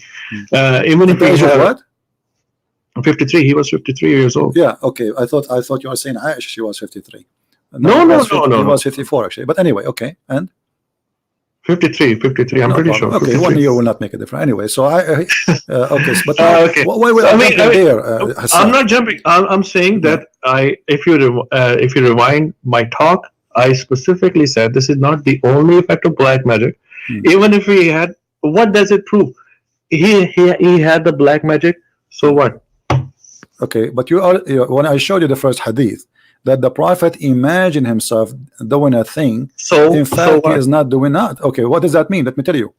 At if the we age of have what? 53, he was 53 years old. Yeah, okay. I thought you were saying Aisha, she was 53. No, no, no, no, He was no. 54 actually. But anyway, okay. And 53. I'm no pretty problem. sure. Okay, 53. 1 year will not make a difference. Anyway, so okay. But now, Okay. why we So, are jumping there, I'm Hassan? not jumping. I'm saying that if you rewind my talk, I specifically said this is not the only effect of black magic. Even if we had, what does it prove? He had the black magic. So what? Okay, but when I showed you the first hadith that the Prophet imagined himself doing a thing, in fact he is not doing that. Okay, what does that mean? Let me tell you.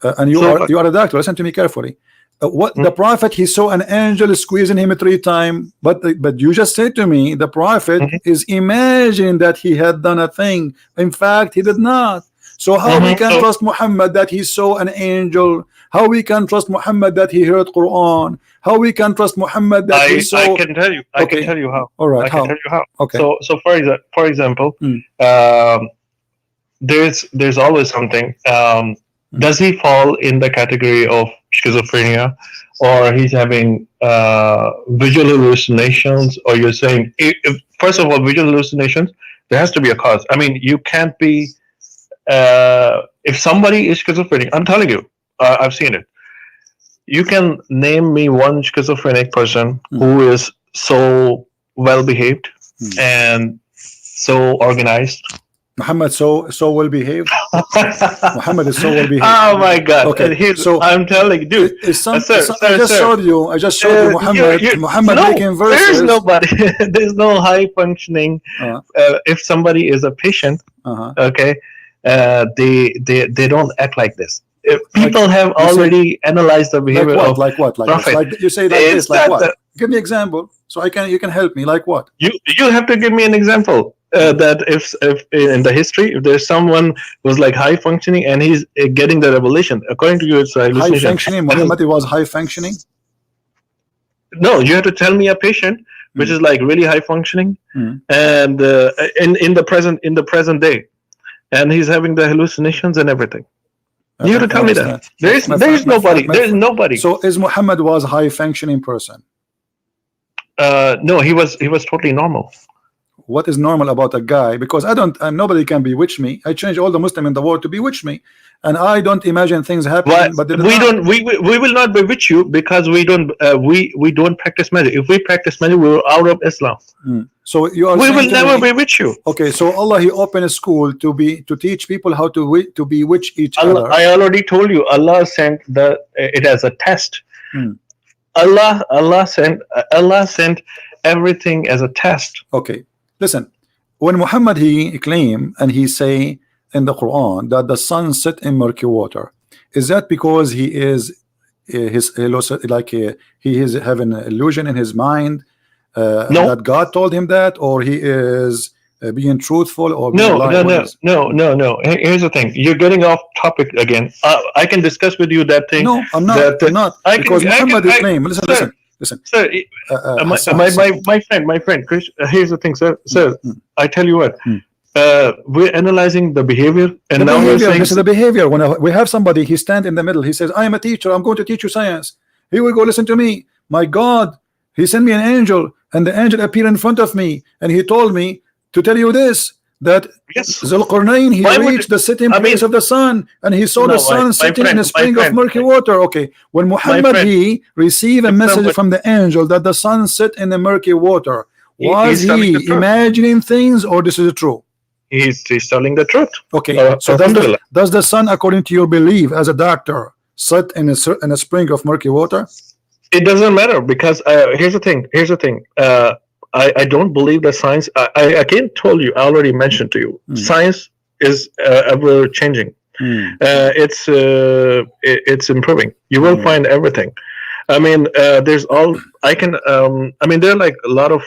And you are a doctor. Listen to me carefully. What the Prophet, he saw an angel squeezing him 3 times, but you just said to me the Prophet is imagining that he had done a thing. In fact, he did not. So how we can trust Muhammad that he saw an angel? How we can trust Muhammad that he heard Quran? How we can trust Muhammad that he saw? I can tell you. I can tell you how. All right. I can tell you how. Okay. So for example, there's always something. Does he fall in the category of schizophrenia, or he's having visual hallucinations? Or you're saying, first of all, visual hallucinations, there has to be a cause. I mean, you can't be. If somebody is schizophrenic, I'm telling you, I've seen it. You can name me one schizophrenic person who is so well behaved and so organized. Muhammad so well behaved. Muhammad is so well behaved. Oh my God! Okay, so I'm telling you, dude. I just showed you Muhammad making verses. There's nobody. There's no high functioning. If somebody is a patient, okay, they don't act like this. People have already analyzed the behavior of Prophet. Like you say like this, like what? Give me example so you can help me. Like what? You have to give me an example. That if in the history, if there's someone who's like high functioning and he's getting the revelation, according to you, it's high functioning. Muhammad was high functioning. No, you have to tell me a patient which is like really high functioning and in the present day, and he's having the hallucinations and everything. You have to tell me that. There's nobody. There's nobody. So is Muhammad was a high functioning person? No, he was totally normal. What is normal about a guy? Because nobody can bewitch me. I change all the Muslim in the world to bewitch me, and I don't imagine things happening. But we will not bewitch you because we don't practice magic. If we practice magic, we were out of Islam. So you are. We will never bewitch you. Okay, so Allah, He opened a school to teach people how to bewitch each other. I already told you. Allah sent it as a test. Allah sent everything as a test. Okay. Listen, when Muhammad he claim and he say in the Quran that the sun set in murky water, is that because he is he is having an illusion in his mind that God told him that, or he is being truthful, or no. Here's the thing: you're getting off topic again. I can discuss with you that thing. No, I'm not. Because Muhammad is claim. Listen, sir. My friend, Chris. Here's the thing, sir. I tell you what. We're analyzing the behavior, and this is the behavior. When we have somebody, he stand in the middle. He says, "I am a teacher. I'm going to teach you science. Here we go. Listen to me. My God, He sent me an angel, and the angel appeared in front of me, and he told me to tell you this." That Zulqarnain, he reached the sitting place of the sun, and he saw the sun sitting in a spring of murky water. Okay, when Muhammad he received a message from the angel that the sun sit in the murky water, was he imagining things, or this is true? He's telling the truth. Okay, so does the sun, according to your belief as a doctor, sit in a spring of murky water? It doesn't matter, because here's the thing. I don't believe that science. I again told you. I already mentioned to you. Science is ever changing. It's improving. You will find everything. I mean, there's all I can. I mean, there are like a lot of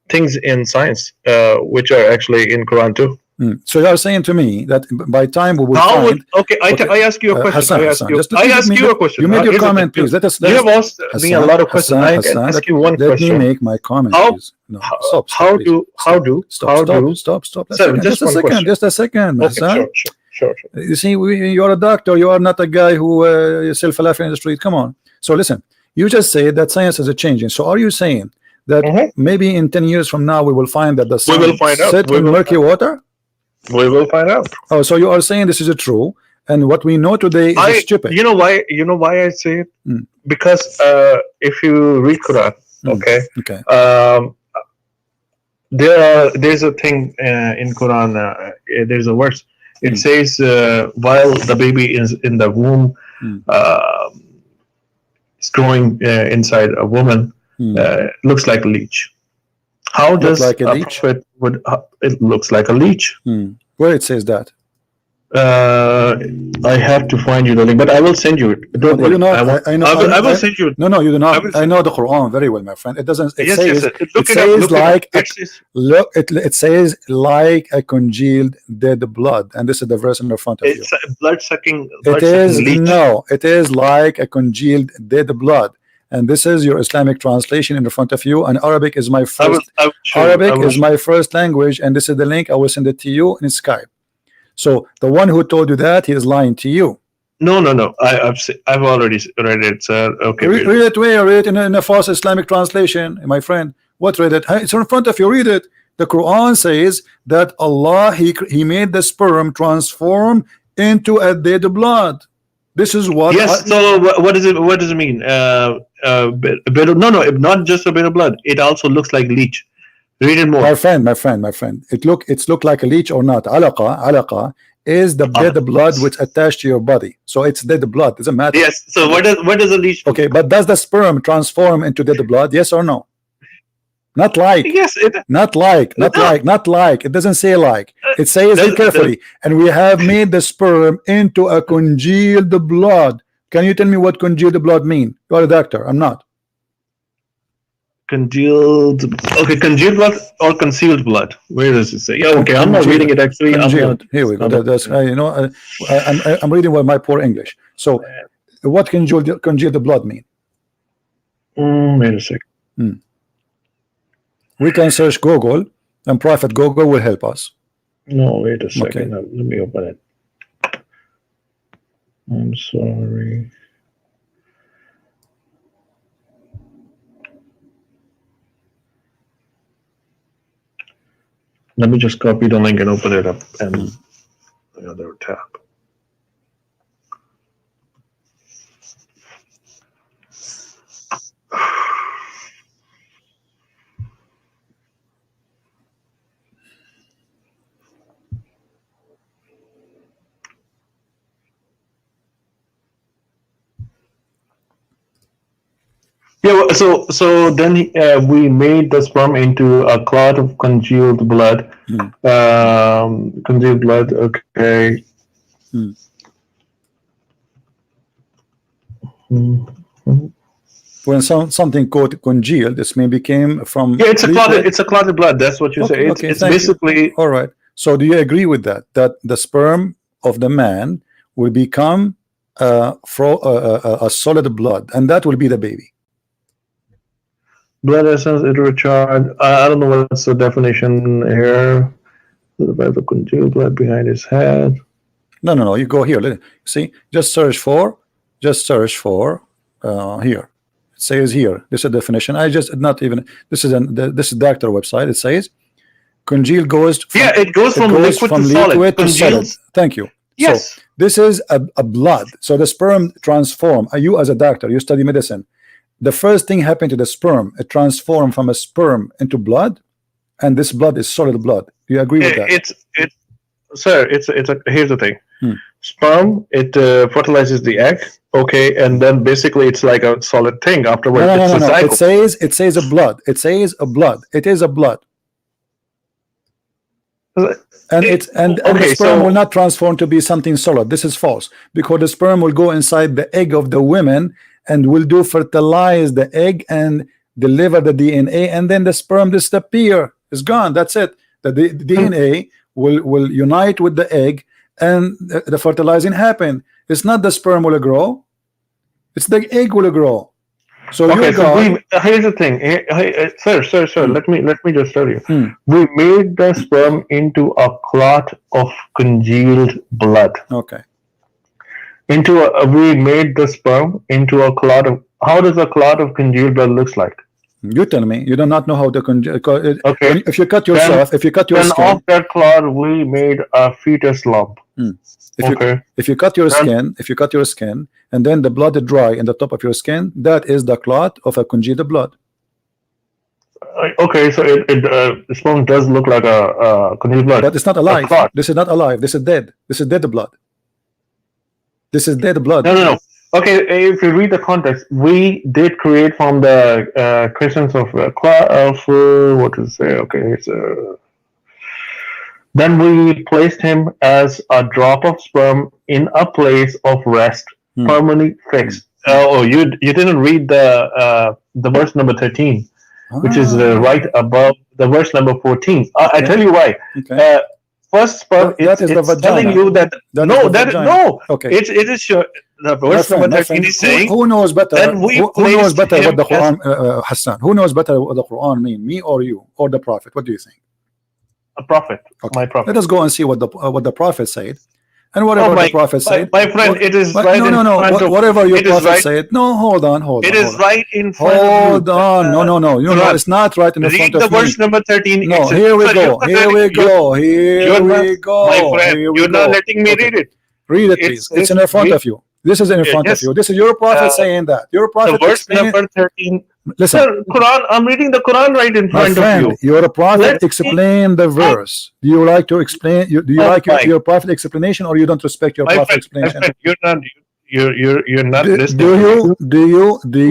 things in science which are actually in Quran too. So you are saying to me that by time we will How would find. okay? Okay, I ask you a question. Hassan, Hassan, just I please let ask me. you a question. You made your Here's the thing. comment, please. You have asked me a lot of questions. Hassan, I can Hassan, ask you one let me question. make my comment, How please. No, stop, stop, how please. do Stop. A Sir, second, just just a one second, question. just a second, Okay, Hassan. sure. You see, you are a doctor. You are not a guy who self laughing in the street. Come on. So listen, you just said that science is a changing. So are you saying that maybe in 10 years from now we will find that the We sun will find out. set in murky water? We will find out. Oh, so you are saying this is a true, and what we know today is stupid. You know why? You know why I say it? Because if you read Quran, okay, there's a thing in Quran. There's a verse. It says while the baby is in the womb, it's growing inside a woman, looks like a leech. How does like a leech? prophet would? It looks like a leech. Where it says that? I have to find you the link, but I will send you it. Don't worry. I will send you it. No, you do not. I know the Quran very well, my friend. It doesn't. It says. Yes. It says like. Look, it says like a congealed dead blood, and this is the verse in the front of you. It's a blood sucking. It is no. It is like a congealed dead blood, and this is your Islamic translation in the front of you. And Arabic is my first. Arabic is my first language, and this is the link. I will send it to you in Skype. So the one who told you that, he is lying to you. No. I've already read it, sir. Okay. Read it where? Read it in a false Islamic translation, my friend. What read it? It's in front of you. Read it. The Quran says that Allah he made the sperm transform into a dead blood. This is what. Yes. So what does it? What does it mean? A bit of, no, not just a bit of blood. It also looks like leech. Read it more. My friend. It's look like a leech or not. Alaqa is the dead blood which attached to your body. So it's dead blood. Doesn't matter. Yes. So what does a leech do? Okay, but does the sperm transform into dead blood? Yes or no? Not like. Yes. Not like. It doesn't say like. It says it carefully. And we have made the sperm into a congealed blood. Can you tell me what congealed blood mean? You are a doctor. I'm not. Congealed blood or concealed blood? Where does it say? Yeah, okay. I'm not reading it actually. Here we go. That's I'm reading with my poor English. So, what congealed blood mean? Wait a second. We can search Google, and Prophet Google will help us. No, wait a second. Let me open it. I'm sorry. Let me just copy the link and open it up and the other tab. Yeah, so then we made the sperm into a clot of congealed blood. Congealed blood, okay. When something called congealed, this may became from. Yeah, it's a clotted blood. That's what you say. It's basically. All right. So do you agree with that? That the sperm of the man will become a solid blood, and that will be the baby. Blood essence, it recharge. I don't know what's the definition here. The congealed blood behind his head. No. You go here. See, just search for here. It says here. This is a definition. I just not even. This is doctor website. It says congealed goes. It goes from liquid to solid. Thank you. Yes. So this is a blood. So the sperm transform. You as a doctor, you study medicine. The first thing happened to the sperm, it transformed from a sperm into blood, and this blood is solid blood. Do you agree with that? Here's the thing. Sperm, it fertilizes the egg, okay, and then basically it's like a solid thing afterwards. No. It says a blood. It says a blood. It is a blood. And the sperm will not transform to be something solid. This is false, because the sperm will go inside the egg of the women, and will do fertilize the egg and deliver the DNA, and then the sperm disappear. It's gone. That's it. The DNA will unite with the egg, and the fertilizing happen. It's not the sperm will grow, it's the egg will grow. So Okay, you so got here's the thing. Sir, let me just tell you. Hmm. We made the sperm into a clot of congealed blood. okay. We made the sperm into a clot of. How does a clot of congealed blood looks like? You tell me. You do not know how to Okay. if you cut yourself, if you cut your Then skin, off that clot, we made a fetus lump. if you cut your skin, and then the blood is dry in the top of your skin, that is the clot of a congealed blood. Okay, so the sperm does look like a congealed blood, but it's not alive. This is not alive. This is dead. This is dead blood. This is dead blood. No. Okay, if you read the context, we did create from the Christians of what to say? Okay, it's then we placed him as a drop of sperm in a place of rest, permanently fixed. You didn't read the verse number 13, which is right above the verse number 14. I tell you why. Okay. First sperm, it's telling you that Okay. It is sure. The verse number 13 is saying, who knows better? Who knows better what the him as- Quran, Hassan? Who knows better what the Quran mean? Me or you or the Prophet? What do you think? a prophet, Okay. my prophet. Let us go and see what the Prophet said, and whatever the Prophet said. My friend, it is But right no, in no, no. front of Whatever your it is Prophet right- said. No, hold on. It is right in front of you. Hold on. No. You know, it's not right in the Read front the of me. verse number 13. No, here we go. Here we go. Here we go. My friend, Here we you're not go. letting me Okay. read it. Read it, please. It's in front of you. This is in front of Yes. you. This is your Prophet saying that. Your The Prophet verse explaining. number 13. Listen, Sir, Quran, I'm reading the Quran right in my front friend, of you. your Prophet Let me- explain the verse. Do you like to explain? Do you Oh like my- your Prophet explanation, or you don't respect your My Prophet friend, explanation? you're not listening. Do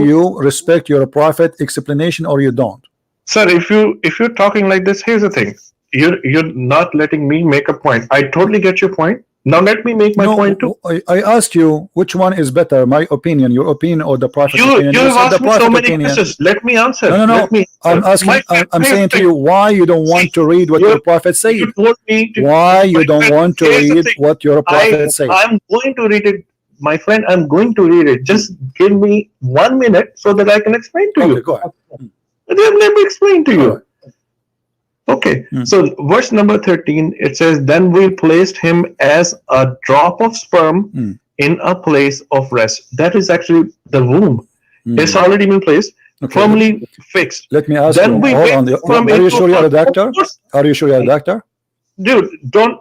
you respect your Prophet explanation, or you don't? Sir, if you're talking like this, here's the thing. You're not letting me make a point. I totally get your point. Now let me make my point too. I asked you which one is better, my opinion, your opinion, or the Prophet's You opinion. have said the asked me so Prophet many opinion. questions. Let me answer. No. Let me I'm answer. asking. My friend, I'm here's saying the to you why you don't want to read what your Prophet said. You told me to, Why you my don't friend, want to here's the read thing. what your Prophet said? I'm going to read it, my friend. I'm going to read it. Just give me 1 minute so that I can explain to Okay, you. go ahead. Let me explain to you. All right. Okay, so verse number 13, it says, then we placed him as a drop of sperm in a place of rest. That is actually the womb. It's already been placed, firmly fixed. Let me ask Then you. we Hold went on. from Are you into sure you're a of doctor? course. Are you sure you're a doctor? Dude, don't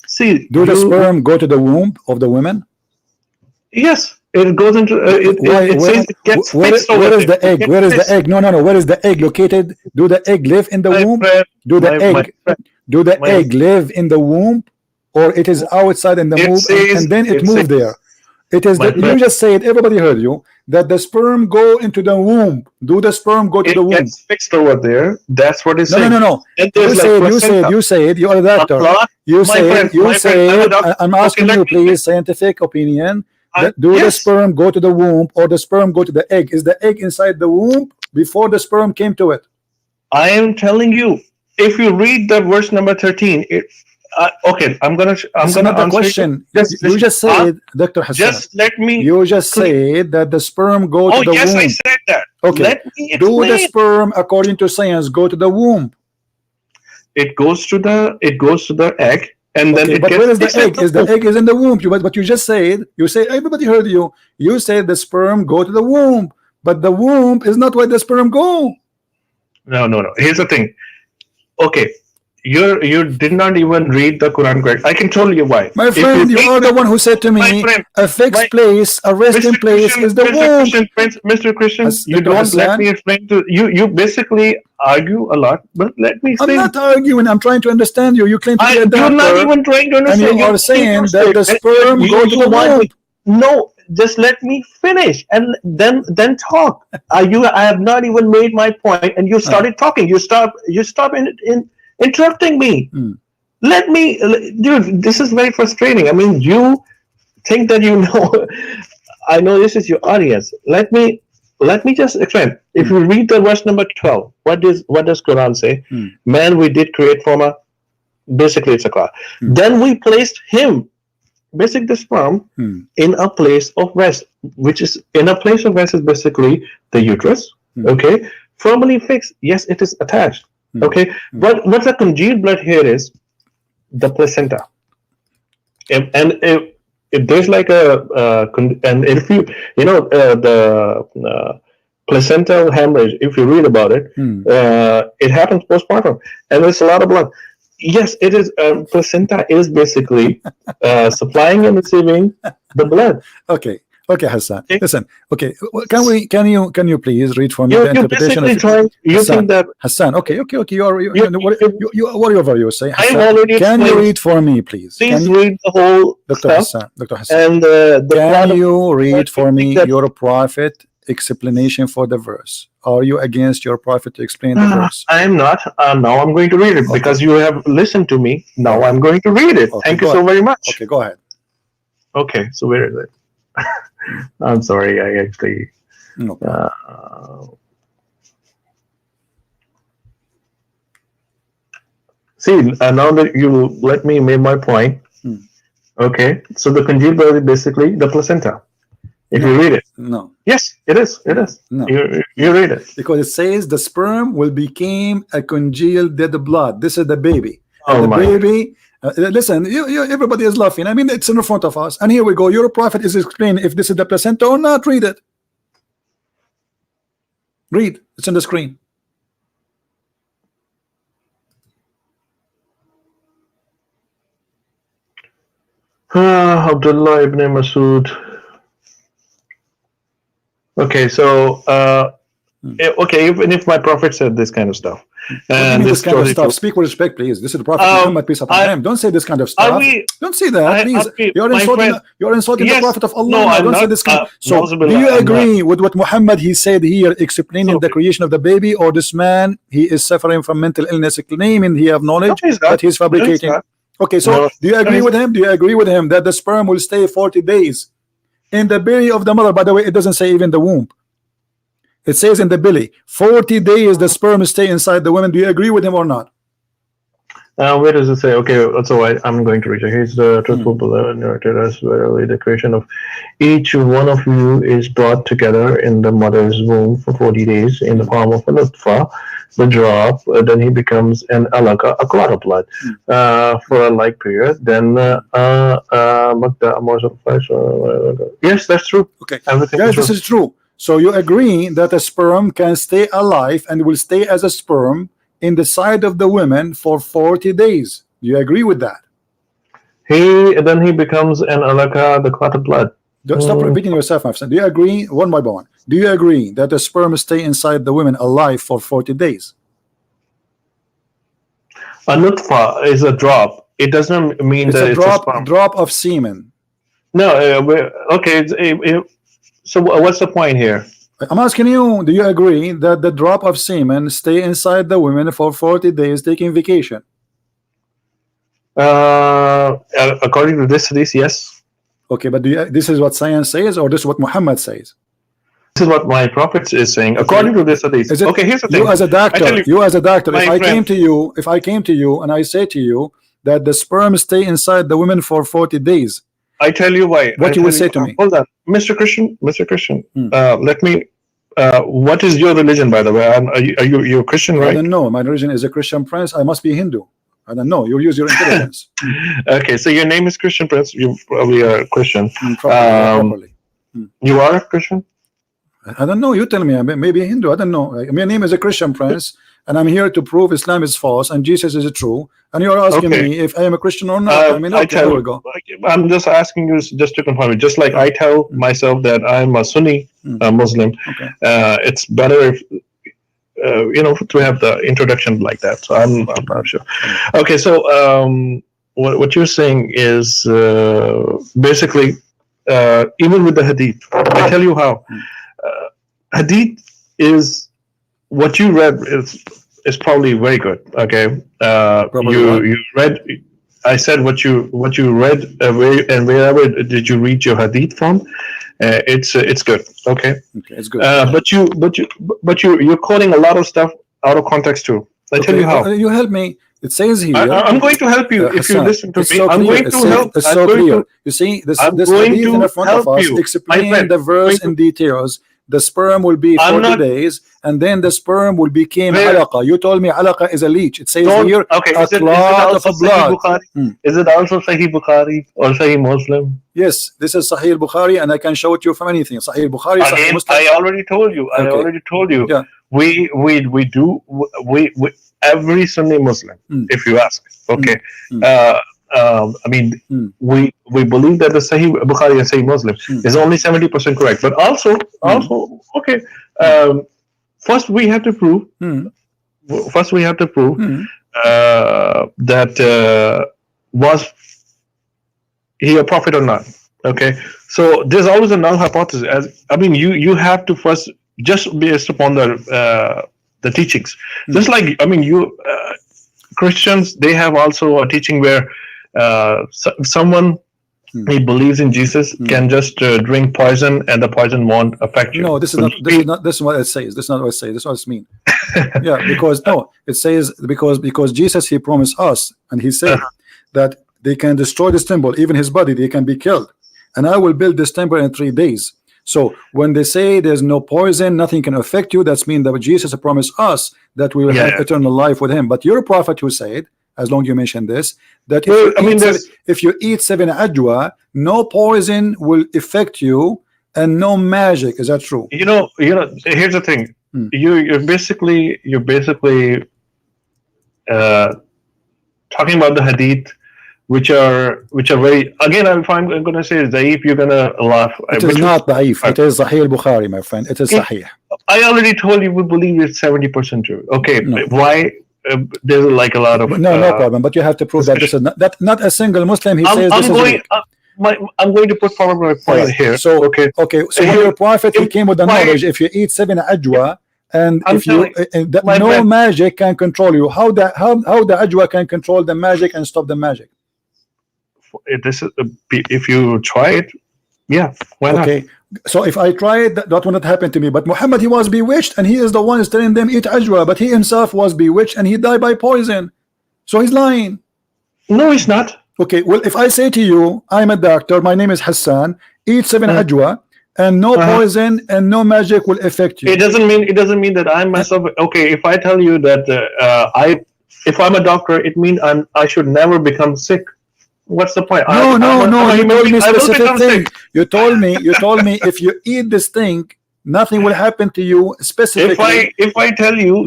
see. Do the sperm go to the womb of the women? Yes, it goes into it says it gets fixed over where is there. the egg? It Where is gets the egg? No. Where is the egg located? Do the egg live in the My womb? friend, Do the my egg friend, do the my- egg live in the womb, or it is outside in the It womb says- and then it it moved says- there? It is My that you friend. just said, everybody heard you, that the sperm go into the womb. Do the sperm go to It the womb? gets fixed over there. That's what it's saying. No. And You there's like placenta. said, you are a doctor. clot. You My said, friend, my friend, I'm a doctor. I'm Okay, asking let you, me- please, scientific opinion. That do the yes. sperm go to the womb, or the sperm go to the egg? Is the egg inside the womb before the sperm came to it? I am telling you, if you read the verse number 13, okay, I'm gonna That's not the answer question. you. You just said, Dr. Hassan. Just let me. You just said that the sperm go to the yes, womb. I said that. Okay. Let me Do the explain. sperm, according to science, go to the womb? It goes to the egg, and then Okay, it but gets where is the fixed in egg? Is the egg is in the womb? But you just said, everybody heard you. You said the sperm go to the womb, but the womb is not where the sperm go. No. Here's the thing. Okay, you did not even read the Quran correct. I can tell you why. My friend, you are the one who said to My me, friend, a fixed place, a resting place is the womb. Mr. Christian, you Dr. don't Hassan? let me explain to you. You basically argue a lot, but let me I'm explain. not arguing. I'm trying to understand you. You claim to be a You're doctor, not even trying to and understand. you are saying that the sperm go to the womb. No, just let me finish and then talk. I have not even made my point, and you started talking. You stop in interrupting me. Let me, dude. This is very frustrating. I mean, you think that you know. I know this is your audience. Let me just explain. If you read the verse number 12, what does Quran say? Man, we did create from a, basically it's a cloud. Then we placed him, basically the sperm, in a place of rest, which is in a place of rest is basically the uterus. Okay, firmly fixed. Yes, it is attached. Okay, but what the congealed blood here is the placenta. And if there's like and if the placental hemorrhage, if you read about it, it happens postpartum, and there's a lot of blood. Yes, it is. Placenta is basically supplying and receiving the blood. Okay, Hassan. Okay. Listen. Okay, can you please read for me the You're interpretation basically of trying. You Hassan? think that Hassan. Okay. Whatever you say. I Hassan, already can you explained. read for me, please? Can Please you, read the whole Dr. stuff, Hassan? Dr. Hassan. and the plot Can of you read for you me think that your prophet explanation for the verse? Are you against your prophet to explain the verse? I am not. Now I'm going to read it Okay. because you have listened to me. Now Okay. I'm going to read it. Okay, Thank you go so ahead. very much. Okay, go ahead. Okay, so where is it? I'm sorry. I actually. No problem. See, now that you let me make my point. Okay, so the congealed blood is basically the placenta. If you No, read it, no, yes, it is. It is. no. You read it. Because it says the sperm will become a congealed dead blood. This is the baby. And Oh the my. baby, listen, everybody is laughing. I mean, it's in front of us. And here we go. Your prophet is explaining if this is the placenta or not. Read it. Read. It's on the screen. Abdullah ibn Masood. Okay, so okay, even if my prophet said this kind of stuff, What do you and mean this this kind of totally stuff? true. Speak with respect, please. This is the Prophet Muhammad, peace upon him. Don't say this kind of Are stuff. we? Don't say that, please. You're My insulting. friend. You're insulting Yes. the Prophet of Allah. No, now. I'm Don't say not. this kind. So, Nauzubillah, do you I'm agree with what Muhammad he said here, explaining So- the creation of the baby, or this man he is suffering from mental illness, claiming he have knowledge No, he's not. that he's No, he's fabricating? not. Okay, so No, do you agree he's with him? Do you agree with him that the sperm will stay 40 days in the belly of the mother? By the way, it doesn't say even the womb. It says in the belly. 40 days the sperm stay inside the woman. Do you agree with him or not? Where does it say? Okay, so I'm going to read it. Here's the truthful narrated as well. The creation of each one of you is brought together in the mother's womb for 40 days in the form of a nutfa, the drop. Then he becomes an alaka, a clot of blood, for a like period. Then yes, that's true. Okay, Everything guys, is this true. is true. So you agree that a sperm can stay alive and will stay as a sperm in the side of the women for 40 days. Do you agree with that? Then he becomes an alaka, the clot of blood. Stop repeating yourself, my friend. Do you agree, one by one, do you agree that the sperm stay inside the women alive for 40 days? A nutfa is a drop. It doesn't mean It's that a it's a sperm. drop of semen. No, okay. So what's the point here? I'm asking you, do you agree that the drop of semen stay inside the women for 40 days taking vacation? According to this hadith, yes. Okay, but this is what science says, or this is what Muhammad says? This is what my prophet is saying. According to this hadith. Is it, okay, here's the thing. You as a doctor, if I friend. came to you and I say to you that the sperm stay inside the women for 40 days, I tell you why. What you will say to me? Hold on, Mr. Christian. Let me. What is your religion, by the way? Are you a Christian, right? I don't know. My religion is a Christian Prince. I must be Hindu. I don't know. You use your intelligence. Okay, so your name is Christian Prince. You probably are a Christian. Properly. You are a Christian? I don't know. You tell me. Maybe a Hindu. I don't know. My name is a Christian Prince, and I'm here to prove Islam is false and Jesus is true. And you're asking me if I am a Christian or not. I mean, okay, here we go. I'm just asking you just to confirm it. Just like I tell myself that I'm a Sunni Muslim. Okay. It's better if to have the introduction like that. So I'm not sure. Okay, so what you're saying is basically even with the hadith. I tell you how. Hadith is what you read is probably very good. Okay, you read. I said what you read, and wherever did you read your hadith from, It's good. Okay. Okay, it's good. But you're quoting a lot of stuff out of context too. I tell Okay, you how. you help me. It says I, here, I'm going to help you if you Hassan, listen to it's me. so I'm clear. going to help. It's I'm so going clear. to. You see, I'm this going hadith in to front of help us you, my explain friend. the I'm going verse in details. The sperm will be I'm 40 not. days, and then the sperm will become Where alaqa. You told me alaqa is a leech. It says don't. here Okay. a Is it clot of also a Sahih blood. Bukhari? Hmm. Is it also Sahih Bukhari or Sahih Muslim? Yes, this is Sahih Bukhari, and I can show it you from anything. Sahih Bukhari, Sahih Again, Muslim. I already told you. I Okay, already told you. yeah. We do we every Sunni Muslim, Hmm. if you ask. Hmm. Okay. Hmm. I mean, Hmm. we believe that the Sahih Bukhari and Sahih Muslim Hmm. is only 70% correct, but Hmm. okay. Hmm. First we have to prove. Hmm. First we have to prove Hmm. that was he a prophet or not. Okay, so there's always a null hypothesis. As I mean, you have to first just based upon the teachings. Hmm. Just like I mean, you Christians, they have also a teaching where someone Hmm. he believes in Jesus Hmm. can just drink poison and the poison won't affect you. No, this is So not. This is what it says. This is not what it says. This is what it means. Yeah, because no, it says because Jesus he promised us, and he said that they can destroy this temple, even his body, they can be killed, and I will build this temple in 3 days. So when they say there's no poison, nothing can affect you, that's mean that Jesus promised us that we will have yeah. eternal life with him. But your prophet who said, as long you mentioned this, that Well, I mean, there's if you eat 7 ajwa, no poison will affect you and no magic. Is that true? here's the thing. Hmm. You're basically talking about the hadith, which are very again. If I'm going to say zaif, you're going to laugh. It is not da'if. It is Sahih al-Bukhari, my friend. It is Sahih. I already told you we believe it's 70% true. Okay, No. why? There's like a lot of no problem. But you have to prove that this is not a single Muslim. He says this is weak. I'm going to put forward my point here. So okay. So when your prophet he came with the knowledge, if you eat 7 ajwa, and if you no magic can control you, how the ajwa can control the magic and stop the magic? This is if you try it, yeah, why not? Okay, so if I try it, that will not happen to me. But Muhammad, he was bewitched, and he is the one who's telling them eat ajwa, but he himself was bewitched and he died by poison. So he's lying. No, he's not. Okay, well, if I say to you, I'm a doctor, my name is Hassan, eat 7 ajwa, and no poison and no magic will affect you. It doesn't mean that I'm myself. Okay, if I tell you that if I'm a doctor, it means I should never become sick. What's the point? No. You told me specific thing. You told me if you eat this thing, nothing will happen to you specifically. If I tell you,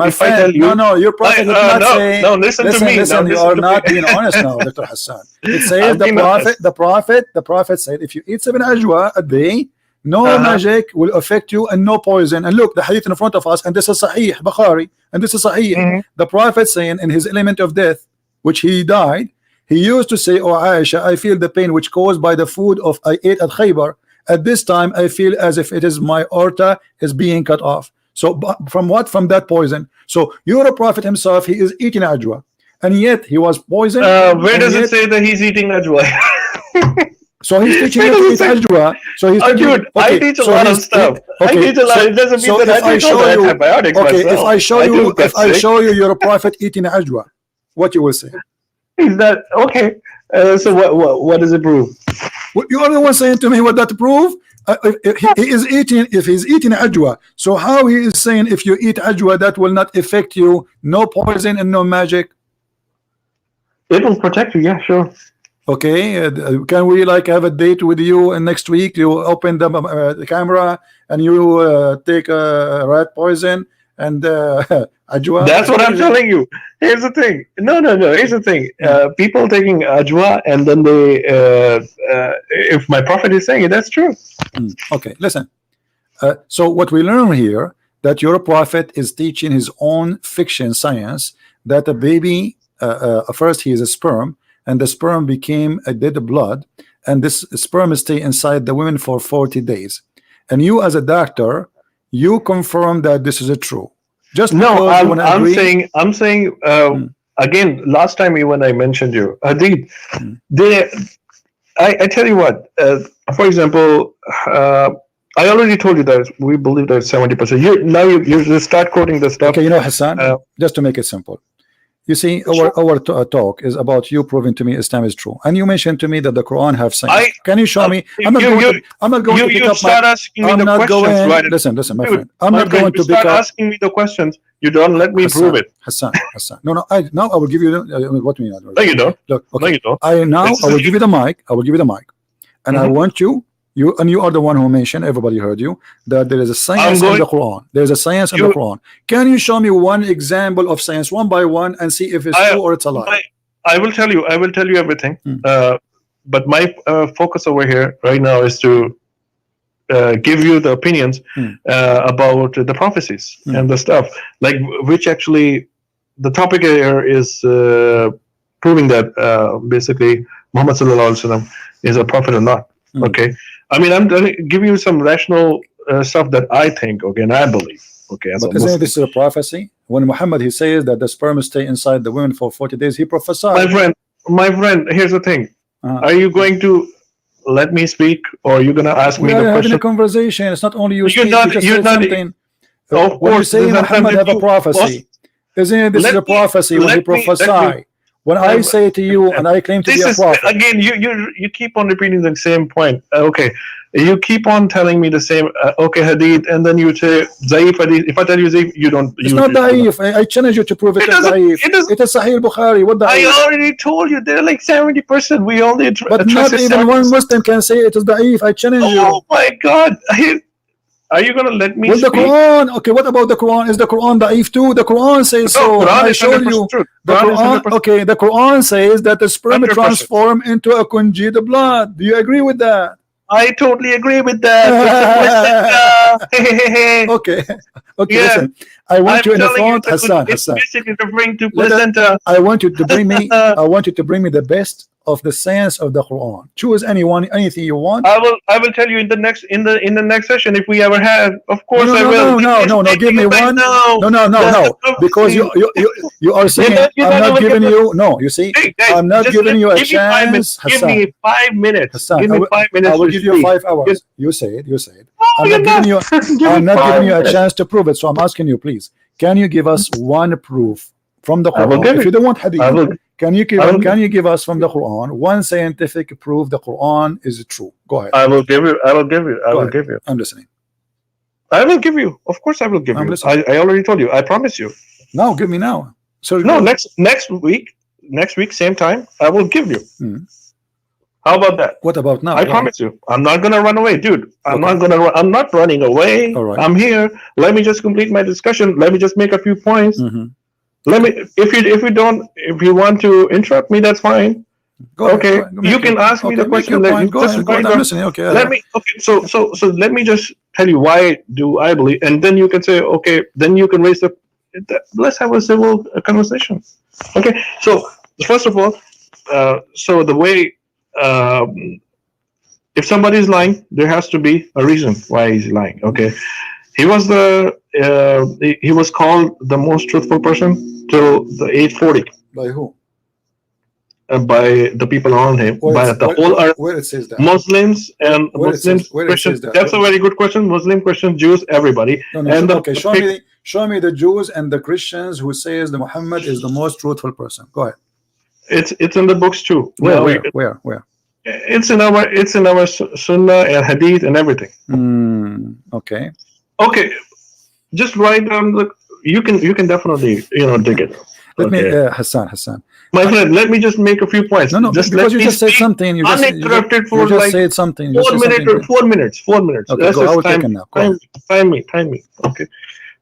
no, your prophet did not say. No, listen to me. Listen, you are not being honest now, Dr. Hassan. It says the prophet said, if you eat 7 ajwa a day, no magic will affect you and no poison. And look, the hadith in front of us, and this is Sahih Bukhari, and this is Sahih. The prophet saying in his element of death, which he died, he used to say, "Oh Aisha, I feel the pain which caused by the food of I ate at Khaybar. At this time, I feel as if it is my aorta is being cut off." So from what? From that poison. So you're a prophet himself. He is eating ajwa, and yet he was poisoned. Where does it say that he's eating ajwa? So he's teaching you to eat ajwa. So he's dude, I teach a lot of stuff. I teach a lot. It doesn't mean that I teach all the antibiotics myself. If I show you your prophet eating ajwa, what you will say? Is that okay? So what does it prove? You are the one saying to me what that prove. If he's eating ajwa, so how he is saying if you eat ajwa that will not affect you, no poison and no magic? It will protect you. Yeah, sure. Okay, can we like have a date with you and next week you open the camera and you take rat poison and ajwa? That's what I'm telling you. Here's the thing. No. Here's the thing. People taking ajwa and then they, if my prophet is saying it, that's true. Okay, listen. So what we learn here that your prophet is teaching his own fiction science that a baby first he is a sperm, and the sperm became a dead blood, and this sperm stay inside the women for 40 days. And you as a doctor, you confirm that this is true. Just no, I'm saying again, last time when I mentioned you, Hadith, I tell you what, for example, I already told you that we believe that 70%. You start quoting the stuff. Okay, Hassan, just to make it simple. You see, our talk is about you proving to me Islam is true, and you mentioned to me that the Quran have science. Can you show me? I'm not going to pick up start asking me I'm the not questions. going. Right? Listen, my Dude, friend. I'm my not friend, going you to pick start up. asking me the questions. You don't let me Hassan, prove it. Hassan. No, now I will give you what me. No, you don't. Look, okay. No, you don't. I will give you the mic. I will give you the mic, and I want you are the one who mentioned, everybody heard you, that there is a science in the Quran. There's a science in the Quran. Can you show me one example of science one by one and see if it's true or it's a lie? I will tell you everything. But my focus over here right now is to give you the opinions about the prophecies and the stuff, like which actually the topic here is proving that basically Muhammad Sallallahu Alaihi Wasallam is a prophet or not. Okay, I mean, I'm giving you some rational stuff that I think, okay, and I believe, okay. As but isn't this a prophecy? When Muhammad he says that the sperm stay inside the women for 40 days, he prophesied. My friend, here's the thing: are you going to let me speak, or are you gonna ask me the question? We are having a conversation. It's not only you speak. You're not. Something. Of when course, you say Muhammad have a prophecy, isn't this is a prophecy when he prophesied? When I say to you and I claim to be a prophet, again, you keep on repeating the same point. Okay, you keep on telling me the same. Okay, hadith, and then you say Zaif hadith. If I tell you Zaif, you don't. It's not Zaif. I challenge you to prove it is Zaif. It is Sahih Bukhari. What Zaif? I already told you they're like 70%. We only. But not even one Muslim can say it is Zaif. I challenge you. Oh my God. Are you gonna let me speak? The Quran, okay, what about the Quran? Is the Quran da'if too? The Quran says so. I showed you. The Quran, okay, the Quran says that the sperm transform into a congealed blood. Do you agree with that? I totally agree with that. Okay. Yeah. Listen. I want you in the front, Hassan. It's basically referring to placenta. I want you to bring me. I want you to bring me the best of the science of the Quran. Choose anything you want. I will tell you in the next session if we ever have. Of course I will. No. Give me one. No. Because you are saying I'm not giving you. No, you see, I'm not giving you a chance. Give me 5 minutes. Hassan, give me 5 minutes. I will give you 5 hours. You say it. I'm not giving you a chance to prove it. So I'm asking you, please, can you give us one proof from the Quran? If you don't want hadith, can you give us from the Quran one scientific proof the Quran is true? Go ahead. I will give you. I'm listening. I will give you. Of course, I will give you. I already told you. I promise you. No, give me now. So no, next week, same time, I will give you. How about that? What about now? I promise you. I'm not gonna run away, dude. I'm not running away. All right. I'm here. Let me just complete my discussion. Let me just make a few points. Let me. If you want to interrupt me, that's fine. Okay. You can ask me the question. Go ahead. I'm listening. Okay. So let me just tell you why do I believe, and then you can say, okay. Then you can raise the. Let's have a civil conversation. Okay. So first of all, so the way. If somebody is lying, there has to be a reason why he's lying. Okay, he was he was called the most truthful person till the age 40. By who? By the people around him. By the whole earth. Where it says that? Muslims and Muslims, Christians. That's a very good question. Muslim, Christian, Jews, everybody. Okay, show me the Jews and the Christians who says that Muhammad is the most truthful person. Go ahead. It's in the books too. Where? It's in our Sunnah and Hadith and everything. Okay. Okay. Just write down the. You can definitely dig it. Let me Hassan. My friend, let me just make a few points. No, just because you just said something. You uninterrupted for like said something. 4 minutes. 4 minutes. Okay, I will take it now. Time me. Okay.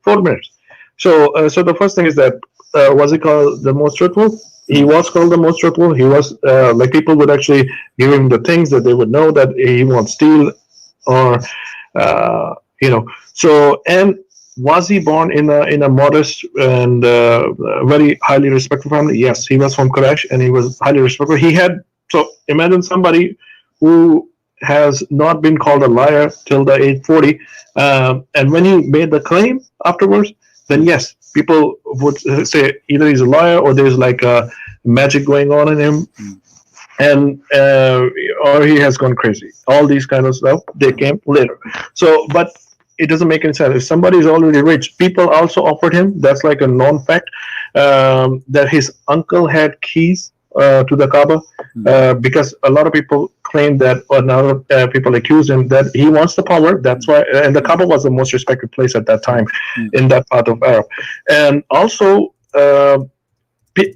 4 minutes. So the first thing is that was he called the most truthful? He was called the most truthful. He was like people would actually give him the things that they would know that he won't steal, or So, and was he born in a modest and very highly respected family? Yes, he was from Quraysh and he was highly respected. So imagine somebody who has not been called a liar till the age 40, and when he made the claim afterwards, then yes, people would say either he's a liar or there's like a magic going on in him. and or he has gone crazy. All these kind of stuff they came later. So, but it doesn't make any sense. If somebody is already rich, people also offered him. That's like a known fact, that his uncle had keys to the Kaaba, because a lot of people claim that, or now people accuse him that he wants the power. That's why, and the Kaaba was the most respected place at that time in that part of Arab, and also.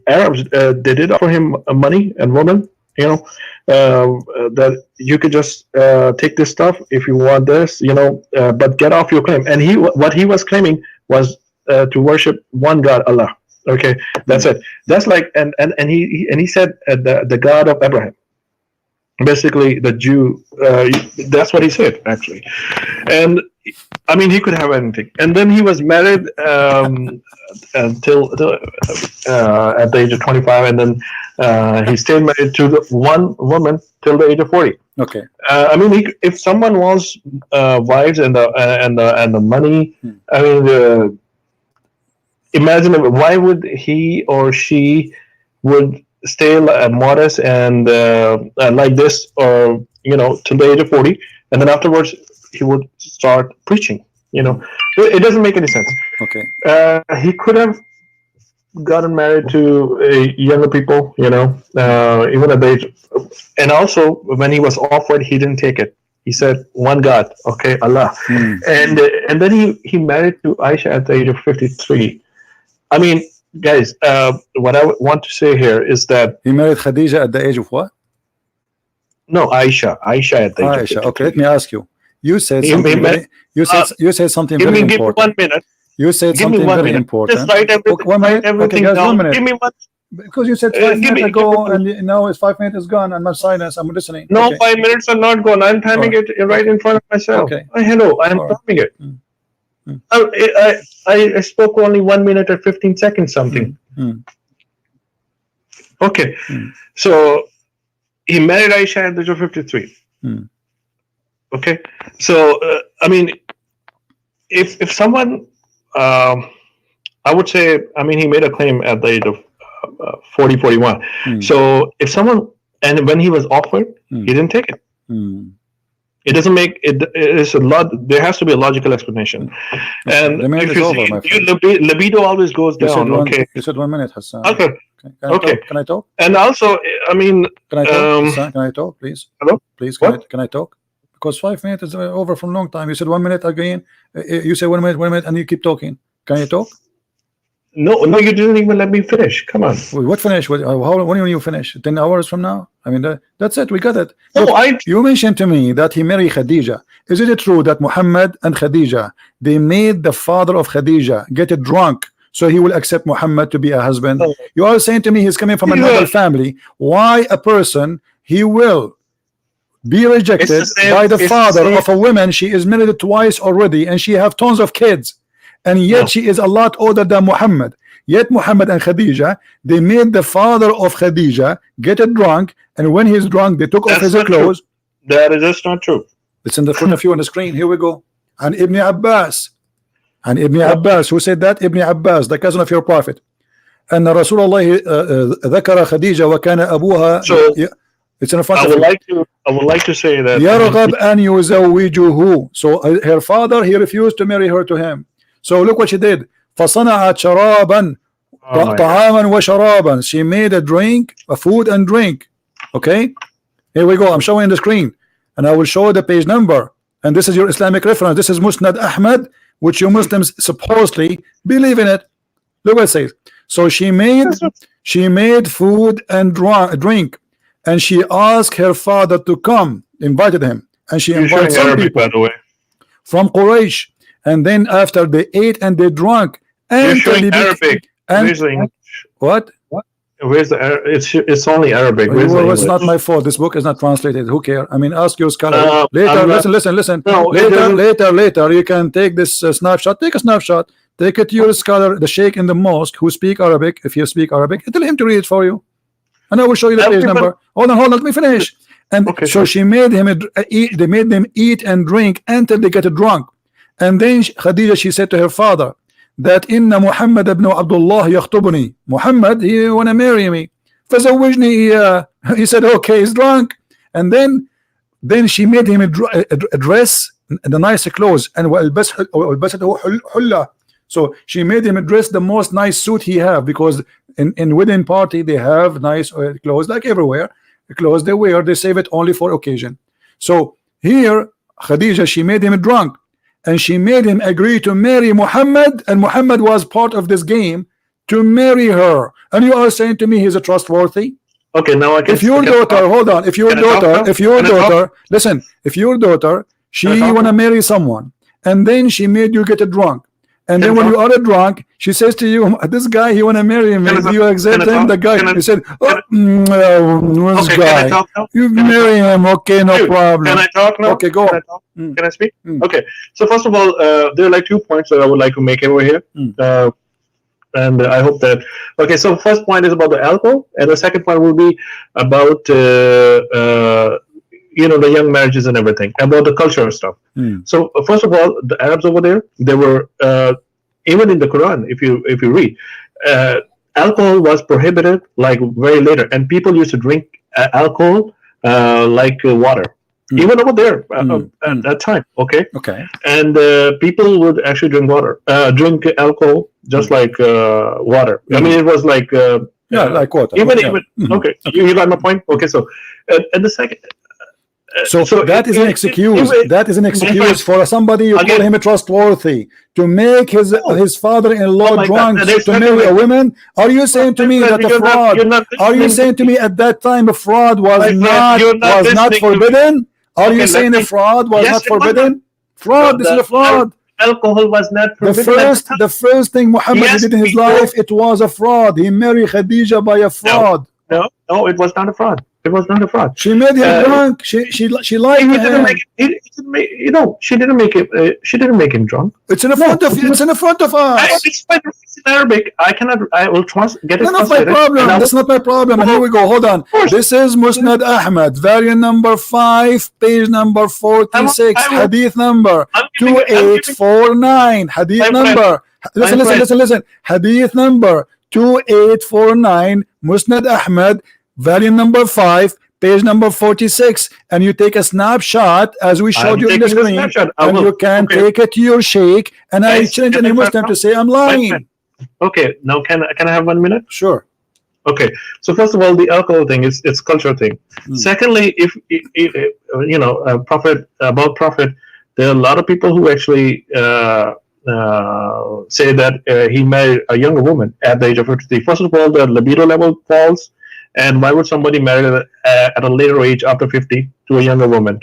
Arabs, they did offer him money and women, you know, that you could just take this stuff if you want this, you know, but get off your claim. And what he was claiming was to worship one God, Allah. Okay, that's it. That's like, and he said the God of Abraham, basically the Jew. That's what he said actually, and I mean he could have anything. And then he was married until at the age of 25, and then he stayed married to the one woman till the age of 40. Okay. I mean, if someone wants wives and the money, I mean, imagine why would he or she would stay modest and like this, or you know, till the age of 40, and then afterwards he would start preaching. You know, it doesn't make any sense. Okay. He could have gotten married to younger people, you know, even at the age. And also, when he was offered, he didn't take it. He said, "One God, okay, Allah." And then he married to Aisha at the age of 53. I mean, guys, what I want to say here is that he married Khadija at the age of what? No, Aisha at the age of 53. Okay, let me ask you. You said something. You said something very important. Give me 1 minute. You said something very important. Just write everything, okay, guys, down. 1 minute. Give me one. Because you said 5 minutes ago, and now it's 5 minutes gone, and my silence. I'm listening. No, okay. 5 minutes are not gone. I'm timing it right in front of myself. Okay. Hello, I'm timing it. I spoke only 1 minute and 15 seconds something. Okay, so he married Aisha at the age of 53. Okay, so I mean, if someone, I would say, I mean, he made a claim at the age of 40, 41. So if someone, and when he was offered, he didn't take it. It doesn't make it. It's a lot. There has to be a logical explanation. And if you see, libido always goes down. Okay. You said 1 minute, Hassan. Okay. Can I talk? And also, I mean, can I talk? Hassan, can I talk, please? Hello. Please, can I talk? Because 5 minutes is over from a long time. You said 1 minute again. You say 1 minute, and you keep talking. Can you talk? No, you didn't even let me finish. Come on. What finish? When you finish? 10 hours from now? I mean, that's it. We got it. No, look, you mentioned to me that he married Khadija. Is it true that Muhammad and Khadija, they made the father of Khadija get drunk so he will accept Muhammad to be a husband? You are saying to me he's coming from another family. Why a person he will be rejected by the father of a woman? She is married twice already, and she have tons of kids. And yet she is a lot older than Muhammad. Yet Muhammad and Khadija, they made the father of Khadija get drunk, and when he's drunk, they took off his clothes. That is just not true. It's in the front of you on the screen. Here we go. And Ibn Abbas. And Ibn Abbas, who said that? Ibn Abbas, the cousin of your prophet. And Rasulullah ذكر خديجة وكان أبوها. So, it's in the front of you. I would like to say that. يرغب أن يزوجه. So her father, he refused to marry her to him. So look what she did. فصنعت شرابا طعاما وشرابا. She made a drink, a food and drink. Okay, here we go. I'm showing the screen, and I will show the page number. And this is your Islamic reference. This is Musnad Ahmad, which you Muslims supposedly believe in it. Look what it says. So she made food and drink, and she asked her father to come, invited him, and she invited some Arabic, people, by the way, from Quraysh. And then after they ate and they drank, and you're showing Arabic. Where's the English? What? Where's the it's only Arabic. Well, it's not my fault. This book is not translated. Who cares? I mean, ask your scholar later. Listen. No, later. You can take this snapshot. Take a snapshot. Take it to your scholar, the sheikh in the mosque who speak Arabic. If you speak Arabic, tell him to read it for you, and I will show you the page number. Hold on. Let me finish. And so she made him eat. They made them eat and drink until they get drunk. And then Khadija, she said to her father that inna Muhammad ibn Abdullah yakhtubuni. Muhammad, he wanna marry me. فزوجني إياه. He said okay, he's drunk. And then she made him a dress, the nice clothes, and وألبسته حلة. So she made him dress the most nice suit he have, because in wedding party they have nice clothes like everywhere. The clothes they wear, they save it only for occasion. So here Khadija, she made him drunk, and she made him agree to marry Muhammad, and Muhammad was part of this game to marry her. And you are saying to me he's a trustworthy? Okay, now I can. If your daughter, hold on, if your daughter, listen, if your daughter, she wanna marry someone, and then she made you get drunk, and then when you are drunk, she says to you, this guy, he wanna marry him. Do you accept him? The guy, he said, this guy, you marry him, okay, no problem. Can I talk now? Okay, go on. Can I speak? Okay. So first of all, there are like 2 points that I would like to make over here. And I hope that, okay, so first point is about the alcohol, and the second point will be about the young marriages and everything, about the culture and stuff. So first of all, the Arabs over there, they were even in the Quran, if you read, alcohol was prohibited like very later, and people used to drink alcohol like water. Even over there at that time, okay. And people would actually drink alcohol just like water. I mean, it was like like water. Even okay. You got my point. Okay, so and the second. So that is an excuse. That is an excuse for somebody you call him a trustworthy to make his father-in-law drunk to marry a woman. Are you saying to me that a fraud? Are you saying to me at that time a fraud was not forbidden? Are you saying a fraud was not forbidden? Fraud. This is a fraud. Alcohol was not forbidden. The first thing Muhammad did in his life, it was a fraud. He married Khadija by a fraud. No, it was not a fraud. It was not a fraud. She made him drunk. She liked him. She didn't make it. She didn't make him drunk. It's in front of you. It's in front of us. It's in Arabic. I cannot. I will get it. That's not my problem. That's not my problem. And here we go. Hold on. This is Musnad Ahmad, variant number 5, page number 46, hadith number 2849. Hadith number. Listen. Hadith number 2849, Musnad Ahmad, volume number 5, page number 46, and you take a snapshot as we showed you in the screen, and you can take it to your sheikh, and I change any Muslim to say I'm lying. Okay, now can I have 1 minute? Sure. Okay, so first of all, the alcohol thing is it's culture thing. Secondly, if Prophet, there are a lot of people who actually say that he married a younger woman at the age of 53. First of all, the libido level falls, and why would somebody marry at a later age after 50 to a younger woman?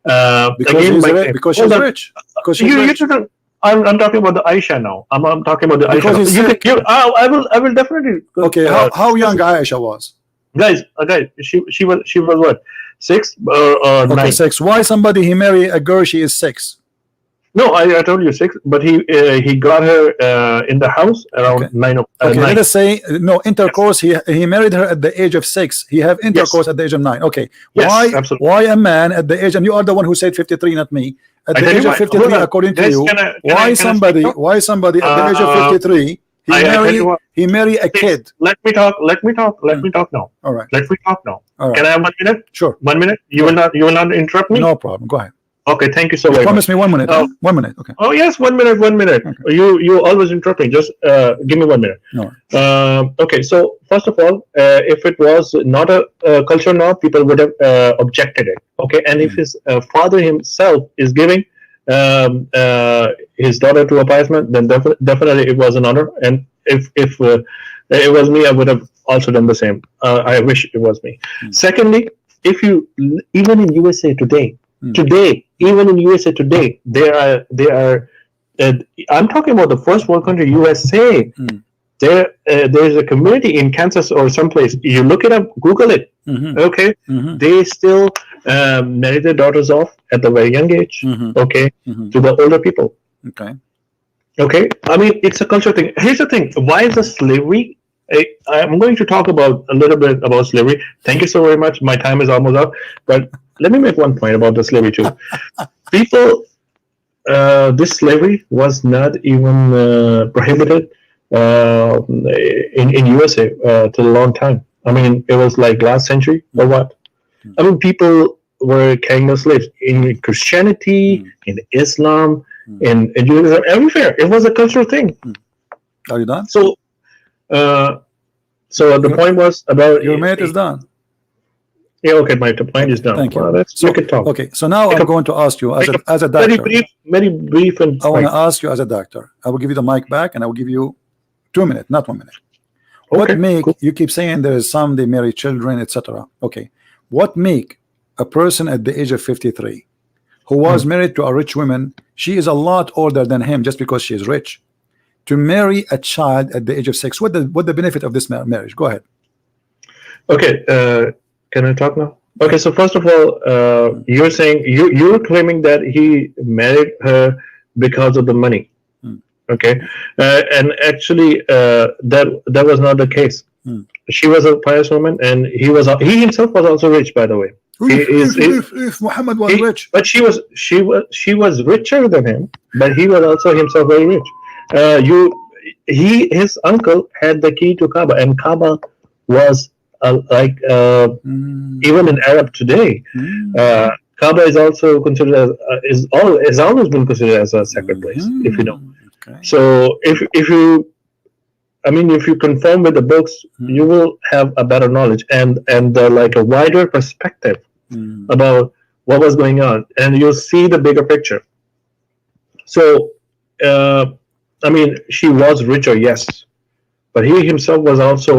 Because she's rich. I'm talking about the Aisha now. I'm talking about the Aisha. I will definitely. Okay, how young Aisha was? Guys, she was what, 6 or 9? Okay, 6. Why somebody he marry a girl she is 6? No, I told you 6, but he got her in the house around 9. Okay, let us say no intercourse. He married her at the age of 6. He have intercourse at the age of 9. Okay, why a man at the age, and you are the one who said 53, not me. At the age of 53, according to you, why somebody at the age of 53 he marry a kid? Let me talk now. All right. Let me talk now. All right. Can I have 1 minute? Sure. 1 minute. You will not interrupt me. No problem. Go ahead. Okay, thank you so much. Promise me 1 minute. 1 minute. Okay. Oh yes, 1 minute. 1 minute. Okay. You always interrupt me. Just give me 1 minute. No. Okay. So first of all, if it was not a culture now, people would have objected it. Okay, and if his father himself is giving his daughter to a pious man, then definitely it was an honor. And if it was me, I would have also done the same. I wish it was me. Secondly, if you even in USA today. Even in USA today, there are. I'm talking about the first world country, USA. There is a community in Kansas or someplace. You look it up, Google it. Okay, they still marry their daughters off at the very young age. Okay, to the older people. Okay. I mean, it's a culture thing. Here's the thing: why is the slavery? I'm going to talk about a little bit about slavery. Thank you so very much. My time is almost up, but let me make one point about the slavery too. People, this slavery was not even prohibited in USA till a long time. I mean, it was like last century or mm, what? mm, I mean, people were carrying no slaves in Christianity, mm, in Islam, mm, in Judaism, everywhere. It was a cultural thing. mm. Are you done? So, uh, so the Your point was about. your minute is done. Yeah, okay, my point is Okay, done. thank you. Well, let's you So, can talk. okay, so now Make I'm a going to ask you make a as a very doctor. brief, and I want to quick. ask you as a doctor. I will give you the mic back, and I will give you 2 minutes, not 1 minute. What Okay, make cool. you keep saying there is some they marry children, etc. Okay, what make a person at the age of 53 who was Hmm. married to a rich woman, she is a lot older than him just because she is rich, to marry a child at the age of 6? What the benefit of this marriage? Go ahead. Okay, can I talk now? Yeah. Okay, so first of all, you're saying you're claiming that he married her because of the money. Mm, Okay, and actually, that was not the case. mm. She was a pious woman, and he himself was also rich, by the way. He is If Muhammad was he, rich, but she was richer than him, but he was also himself very rich. You his uncle had the key to Kaaba, and Kaaba was like mm, even in Arab today, mm, Kaaba is also considered as is always been considered as a sacred place. If you know, okay. so if you I mean, if you conform with the books, you Mm, will have a better knowledge and like a wider perspective mm, about what was going on, and you'll see the bigger picture. So, uh, I mean, she was richer, yes, but he himself was also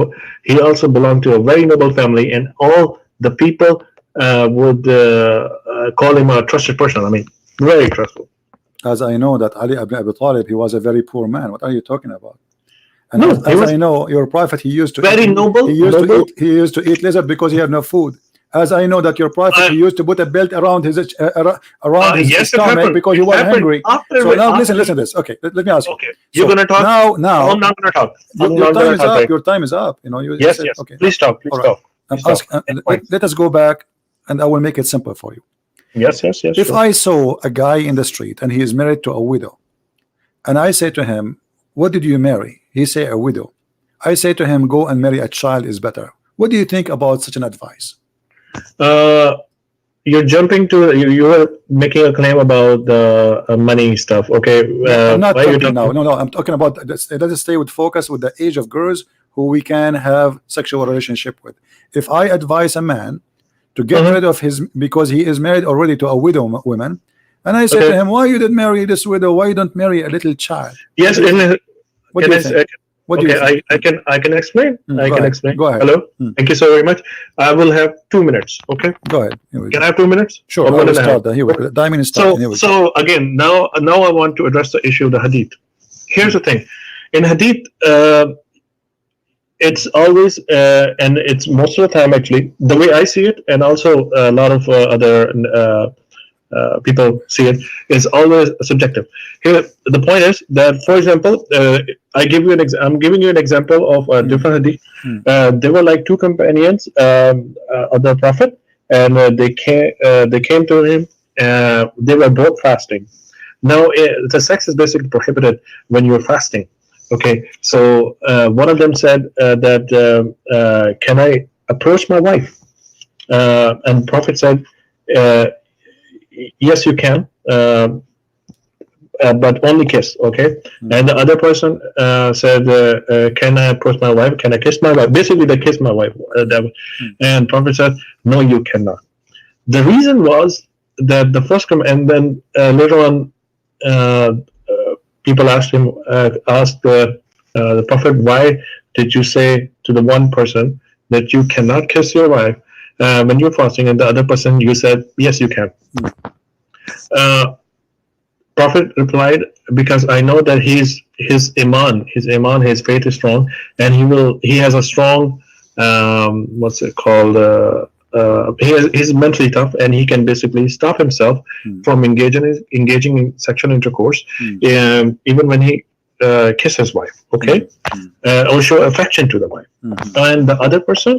he also belonged to a very noble family, and all the people would call him a trusted person. I mean, very trustful. as I know that Ali ibn Abi Talib, he was a very poor man. What are you talking about? And No, he as I was know, your prophet, very noble, noble. he used to eat lizard because he had no food. As I know that your prophet, Uh, he used to put a belt around around his yes, it stomach happened. because he It was happened hungry. So after now after listen he. to this. Okay, let me ask you. Okay, you're So gonna talk. No, now I'm not gonna talk. I'm your not time gonna is talk up. right. Your time is up. You know, you Yes, said yes. okay. Please talk. All Please right. talk. I'm Please talk. asking. Make points. Let us go back, and I will make it simple for you. Yes, yes, yes. If Sure. I saw a guy in the street and he is married to a widow, and I say to him, "What did you marry?" He say a widow. I say to him, "Go and marry a child is better." What do you think about such an advice? Uh, you're jumping to you were making a claim about the money stuff. Okay. No, I'm not Why are you jumping now. talking? No, I'm talking about let us stay with focus with the age of girls who we can have sexual relationship with. If I advise a man to get Mhm. rid of his because he is married already to a widow woman, and I say to Okay. him, "Why you did marry this widow? Why you don't marry a little child?" What Yes. do you think? What do Can you I? think? What do you Okay. think? I can explain. I Go can ahead. explain. Go ahead. Hello. Mm, Thank you so very much. I will have 2 minutes. Okay. go ahead. Here we Can I go. have 2 minutes Sure, or I one will and a half? start. Here we go. The diamond is starting. So Here we go. so again, now I want to address the issue of the hadith. Here's Mm, the thing. In hadith, it's always and it's most of the time actually the way I see it, and also a lot of other people see it, is always subjective. Here, the point is that, for example, I'm giving you an example of a mm, different hadith. mm, There were like two companions of the Prophet, and they came to him. They were both fasting. Now, the sex is basically prohibited when you're fasting. Okay, so one of them said that can I approach my wife? And Prophet said, uh, yes, you can, but only kiss. Okay, mm, and the other person said, can I approach my wife? Can I kiss my wife? Basically, they kissed my wife. mm, And Prophet said, no, you cannot. The reason was that the first and then later on, uh, people asked the Prophet, why did you say to the one person that you cannot kiss your wife when you're fasting, and the other person you said yes, you can? mm, Uh, Prophet replied, because I know that his faith is strong, and he has a strong, what's it called? He's mentally tough, and he can basically stop himself mm, from engaging in sexual intercourse, mm, even when he kisses his wife. Okay, mm, mm, or show affection to the wife. mhm, And the other person,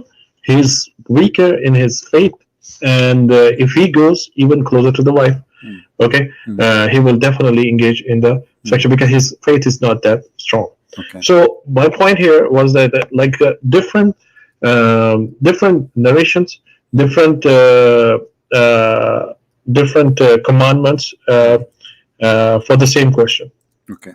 he's weaker in his faith, and if he goes even closer to the wife, mm, okay, mm, he will definitely engage in the mm. sexual, because his faith is not that strong. Okay. So my point here was that different different narrations, different different commandments for the same question. Okay.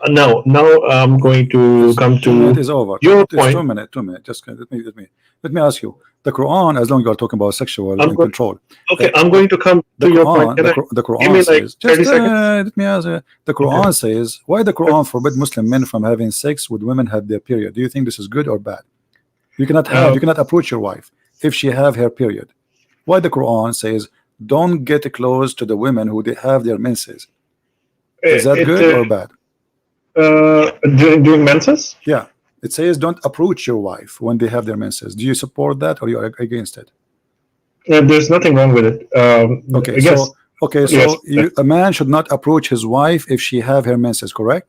Now I'm going to It's come 2 minutes to is over. your It's point. 2 minutes. 2 minutes. Just let me ask you. The Quran, as long as you are talking about sexual I'm and going. control, Okay, I'm going to come the to your point. Quran, Can I the give Quran me like says, 30 just seconds? let me ask you. The Okay. Quran says, why the Quran forbid Muslim men from having sex with women have their period? Do you think this is good or bad? You Uh, cannot approach your wife if she have her period. Why the Quran says don't get close to the women who they have their menses? Is that it good or bad? during menses. Yeah, it says don't approach your wife when they have their menses. Do you support that or you are against it? There's nothing wrong with it. Okay, Yes, yes. a man should not approach his wife if she have her menses, correct?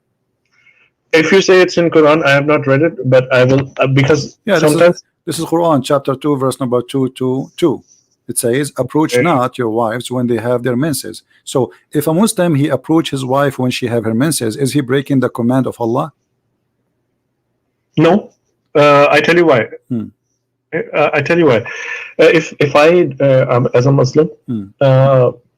If you say it's in Quran, I have not read it, but I will because Yeah, sometimes. this is Quran chapter 2 verse number 222. It says approach not your wives when they have their menses. So if a Muslim he approach his wife when she have her menses, is he breaking the command of Allah? No, I tell you why. Hmm. I tell you why. If I as a Muslim, Hmm.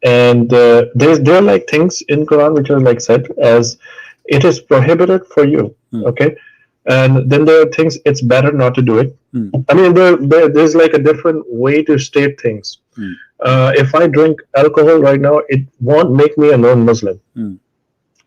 and there are like things in Quran which are like said as it is prohibited for you. Hmm. Okay, and then there are things it's better not to do it. Hmm. I mean, there's like a different way to state things. Hmm. If I drink alcohol right now, it won't make me a non-Muslim. Hmm.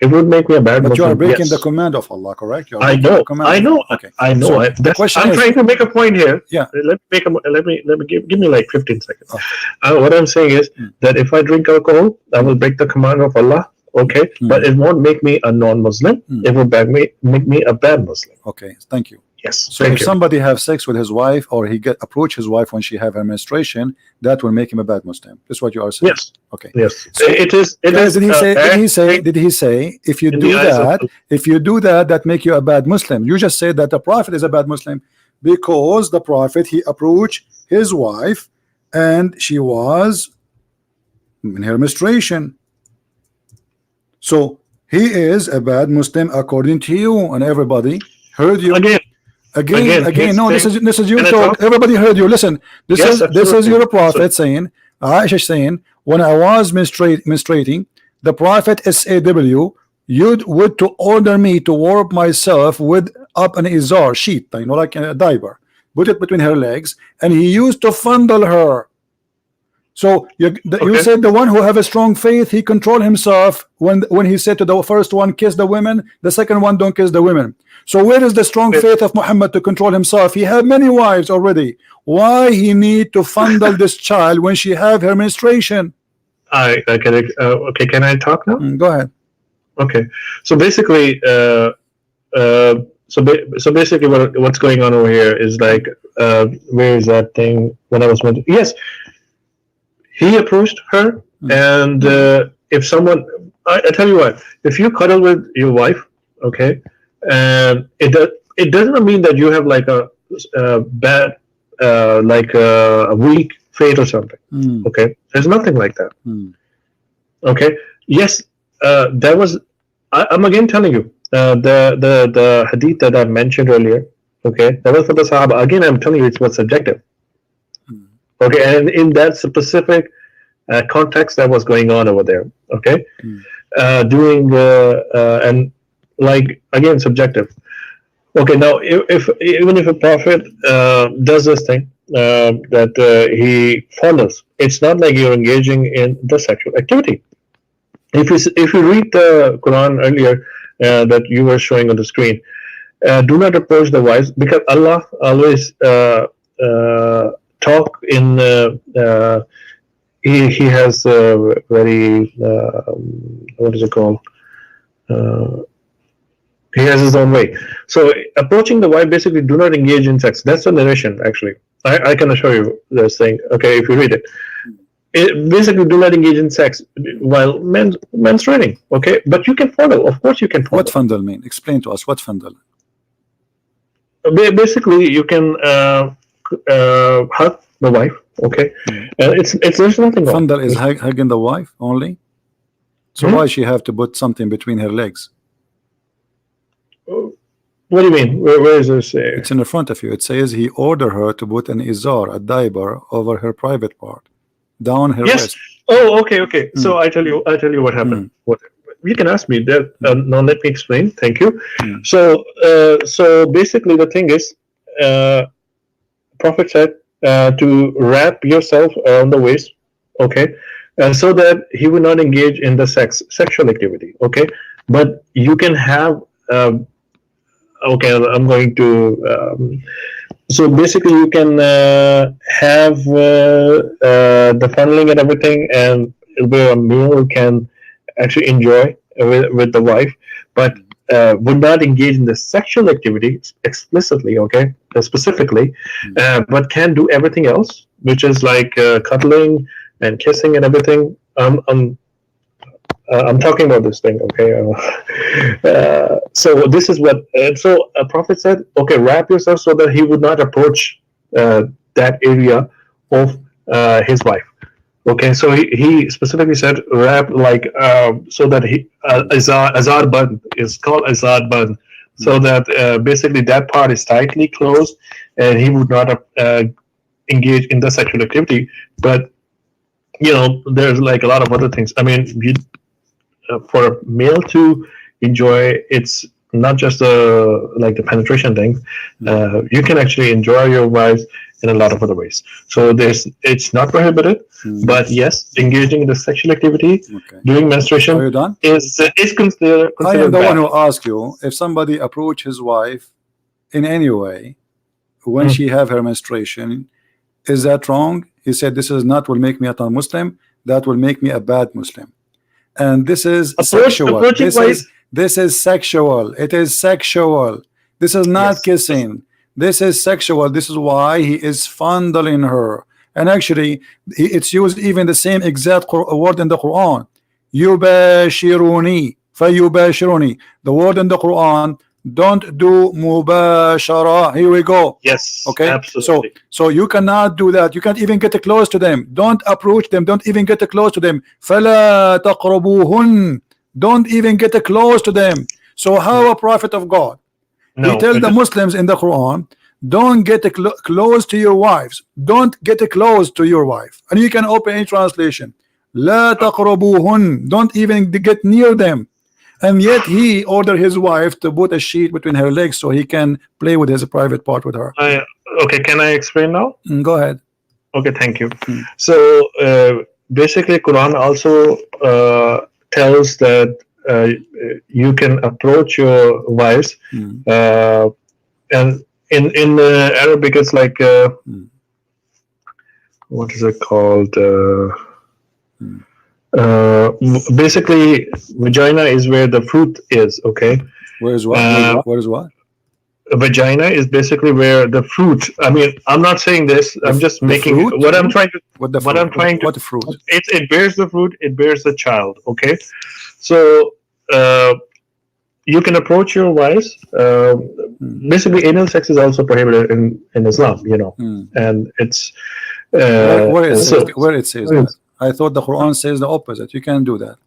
It would make me a bad But you are Muslim. breaking the Yes, command of Allah, correct? You are I breaking the know, command I of know, Allah. Okay. I know. So the question I'm is, trying to make a point here. yeah. Let me give me like 15 seconds. Okay. What I'm saying is that if I drink alcohol, I will break the command of Allah. Okay, but it won't make me a non-Muslim. It will make me a bad Muslim. Okay, thank you. Yes, So thank if you. somebody have sex with his wife or he approach his wife when she have her menstruation, that will make him a bad Muslim. That's what you are saying. Yes, Okay. yes. So It is. It guys, is. did he say if you In the do eyes of that, that make you a bad Muslim? You just said that the Prophet is a bad Muslim because the Prophet he approached his wife and she was in her menstruation. So he is a bad Muslim according to you, and everybody heard you. Again. No, this is your talk. Everybody heard you. Listen, this is your Prophet saying, Aisha saying, when I was menstruating, the Prophet SAW would to order me to warp myself with up an izar sheet, like a diaper, put it between her legs, and he used to fondle her. So you said the one who have a strong faith, he control himself when he said to the first one kiss the women, the second one don't kiss the women. So where is the strong faith of Muhammad to control himself? He had many wives already. Why he need to fondle this child when she have her menstruation? I get it. Okay, can I talk now? Go ahead. Okay, so basically, so basically, what's going on over here is like, where is that thing? When I was mentioning, yes, he approached her, and if someone, I tell you what, if you cuddle with your wife, okay, and it doesn't mean that you have like a bad, like a weak fate or something. Okay, there's nothing like that. Okay, yes, there was. I'm again telling you, the hadith that I mentioned earlier. Okay, that was for the Sahaba. Again, I'm telling you, it was subjective. Okay, and in that specific context that was going on over there. Okay, doing and like again subjective. Okay, now if even if a prophet does this thing that he follows, it's not like you're engaging in the sexual activity. If you read the Quran earlier that you were showing on the screen, do not approach the wives because Allah always talk in. He has very what is it called? He has his own way. So approaching the wife basically do not engage in sex. That's the narration actually. I can assure you this thing. Okay, if you read it. Basically do not engage in sex while menstruating. Okay, but you can follow. Of course, you can follow. What fondle mean? Explain to us what fondle. Basically, you can hug the wife. Okay, it's there's nothing wrong. Fondle is hugging the wife only. So why she have to put something between her legs? What do you mean? Where is this? It's in the front of you. It says he ordered her to put an izar, a diaper, over her private part, down her Yes. waist. Oh, okay, okay. Mm, So I tell you what happened. mm, What you can ask me that. mm, Now let me explain. Thank you. mm, So basically, the thing is, uh, Prophet said to wrap yourself around the waist, okay, so that he would not engage in the sexual activity, okay. But you can have. Okay, I'm going to. So basically, you can have the funneling and everything, and where a male can actually enjoy with the wife, but would not engage in the sexual activity explicitly, okay, specifically, mm. but can do everything else, which is like cuddling and kissing and everything. I'm talking about this thing, okay? So this is what, and so a prophet said, okay, wrap yourself so that he would not approach uh, that area of his wife. Okay, so he specifically said wrap like so that he azar band is called azar band, so that basically that part is tightly closed, and he would not engage in the sexual activity. But there's like a lot of other things. I mean, for a male to enjoy, it's not just the penetration thing. You can actually enjoy your wives in a lot of other ways. So it's not prohibited, but yes, engaging in the sexual activity Okay. during Are menstruation you done? is considered I am the one bad. who asked you if somebody approach his wife in any way when Mm. she have her menstruation, is that wrong? He said this is not will make me a non-Muslim, that will make me a bad Muslim. And this is sexual. Approaching wives, This is sexual. It is sexual. This is not yes. kissing. This is sexual. This is why he is fondling her. And actually, it's used even the same exact word in the Quran. Yubashiruni, fayubashiruni. The word in the Quran. Don't do mubashara. Here we go. Yes, Okay, absolutely. so you cannot do that. You can't even get close to them. Don't approach them. Don't even get close to them. فَلَا تَقْرَبُوهُنْ. Don't even get close to them. So how a prophet of God, he No, tell the Muslims in the Quran, don't get close to your wives. Don't get close to your wife. And you can open any translation. لا تقربوهن. Don't even get near them. And yet he ordered his wife to put a sheet between her legs so he can play with his private part with her. Okay, can I explain now? Go ahead. Okay, thank you. Mm. So basically, Quran also tells that you can approach your wives, and in Arabic it's like what is it called? Basically, vagina is where the fruit is. Okay. Where is what? Where is what? Vagina is basically where the fruit. I mean, I'm not saying this. I'm just making fruit? what I'm trying to. What the What fruit? I'm trying to. What the fruit? It bears the fruit. It bears the child. Okay, so you can approach your wives. Basically, anal sex is also prohibited in Islam. And it's where it says, so. where it says that. I thought the Quran says the opposite. You can't do that.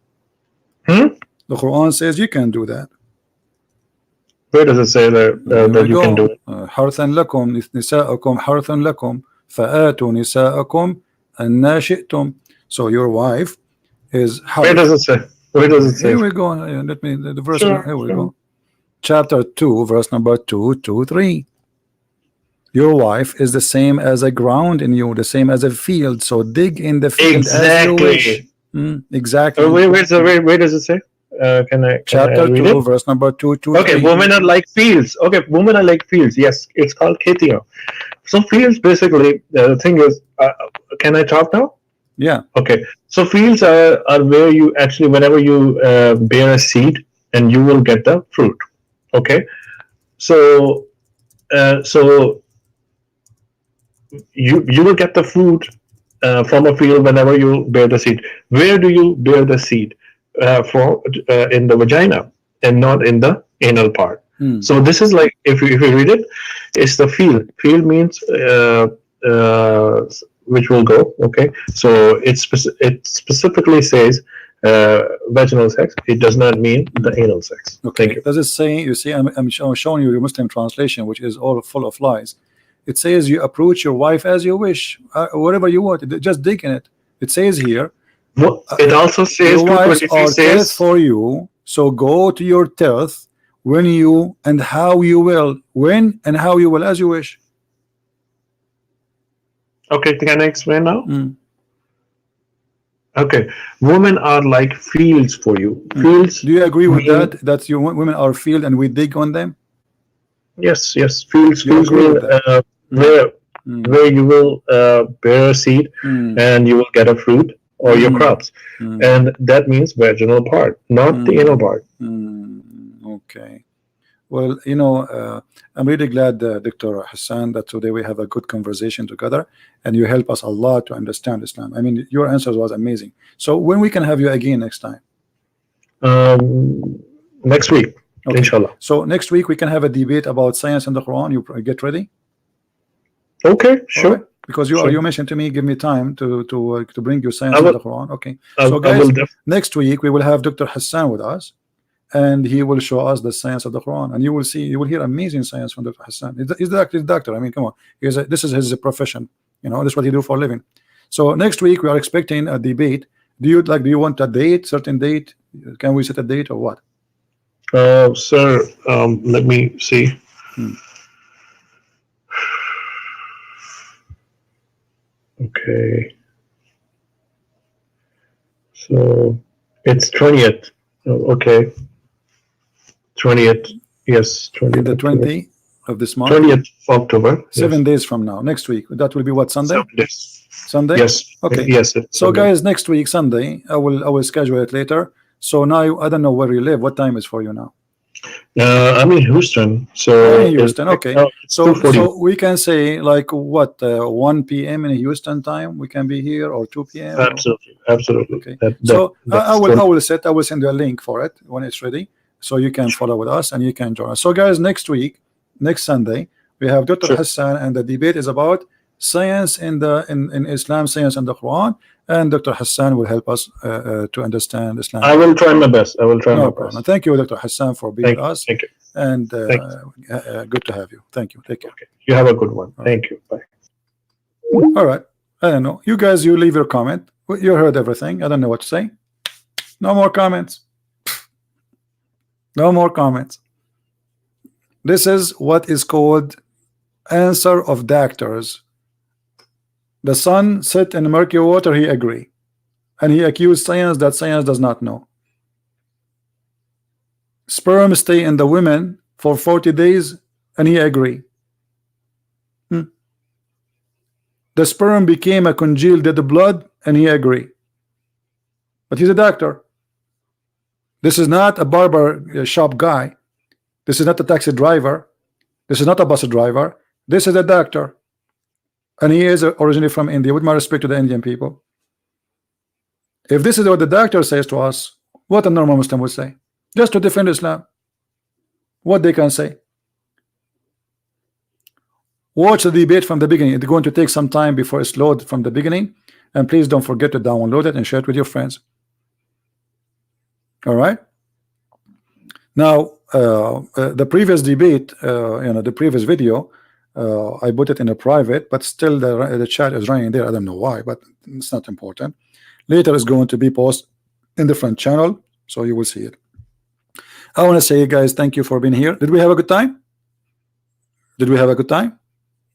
The Quran says you can do that. Where does it say that you can do it? حرثا لكم نساءكم حرث لكم فآتوا نساءكم أن شئتم. So your wife is Where does it say? Where does it say? Here we go. Let me the verse. Sure, here we sure. go. Chapter 2, verse number 2 to 3. Your wife is the same as a ground in you, the same as a field. So dig in the field as you wish. Exactly. Where does it say? Chapter read 2, it? verse number 2 to Okay, 3. women are like fields. Okay, women are like fields. Yes, it's called Ketia. So fields basically, the thing is, can I talk now? Yeah. Okay, so fields are where you actually, whenever you bear a seed, and you will get the fruit. Okay, so you will get the fruit from a field whenever you bear the seed. Where do you bear the seed? In the vagina and not in the anal part. So this is like if you read it, it's the field. Field means which will go. Okay, so it specifically says vaginal sex, it does not mean the anal sex. Okay. Thank you. Does it say? You see, I'm showing you the Muslim translation, which is all full of lies. It says you approach your wife as you wish, whatever you want. Just dig in it. It says here, Well, it also says your wives 223 are teeth says for you, so go to your teeth when you and how you will, when and how you will, as you wish. okay, can I explain now? Mm. Okay, women are like fields for you. Fields. Do you agree with mean, that? That you women are field and we dig on them? yes, yes. Fields. You Fields agree mean with that? where Mm. where you will bear a seed Mm. and you will get a fruit or your Mm. crops, Mm. and that means vaginal part, not the anal part. Okay. Well, you know, I'm really glad, Dr. Hassan, that today we have a good conversation together, and you help us a lot to understand Islam. I mean, your answers was amazing. So when we can have you again next time? Next week, Okay. inshallah. So next week we can have a debate about science and the Quran. You get ready? Okay, All sure. right. Because you Sure. you mentioned to me, give me time to bring you science I and will. the Quran. Okay. I, So I guys, will next week we will have Dr. Hassan with us, and he will show us the science of the Quran, and you will see, you will hear amazing science from Dr. Hassan. He's the doctor. I mean, come on, this is his profession. You know, this is what he do for a living. So next week we are expecting a debate. Do you want a date, certain date? Can we set a date or what? Sir, let me see. Okay. So it's 20th. Oh, okay. 20th. Yes, 20th The October. 20 of this month, 20th October. 7 Yes. days from now, next week. That will be what, Sunday? 7 days. Sunday? Yes. Okay. Yes. So Sunday. guys, next week Sunday, I will schedule it later. So now I don't know where you live. What time is for you now? I'm in Houston. So In Houston. Okay. it's So 2:40. we can say like what, 1 p.m. in Houston time we can be here, or 2 p.m. or... Absolutely. Absolutely. Okay. That, So that's I will send you a link for it when it's ready, so you can follow with us and you can join us. So guys, next week, next Sunday, we have Dr. Sure. Hassan, and the debate is about science in Islam, science and the Quran, and Dr. Hassan will help us to understand Islam. I will try my best. I will try No my problem. best. Thank you, Dr. Hassan, for being Thank with you. us, Thank you. and Thank you. good to have you. Thank you. Take care. Okay. You have a good one. Thank you. Bye. All right. I don't know. You guys, you leave your comment. You heard everything. I don't know what to say. No more comments. No more comments. This is what is called answer of doctors. The sun set in murky water, he agree. And he accused science that science does not know. Sperm stay in the women for 40 days, and he agree. The sperm became a congealed dead blood, and he agree. But he's a doctor. This is not a barber shop guy. This is not a taxi driver. This is not a bus driver. This is a doctor. And he is originally from India, with my respect to the Indian people. If this is what the doctor says to us, what a normal Muslim would say, just to defend Islam, what they can say. Watch the debate from the beginning. It's going to take some time before it's loaded from the beginning, and please don't forget to download it and share it with your friends. All right. Now, the previous debate, the previous video, I put it in a private, but still the chat is running there. I don't know why, but it's not important. Later it's going to be posted in different channel, so you will see it. I want to say, guys, thank you for being here. Did we have a good time? Did we have a good time?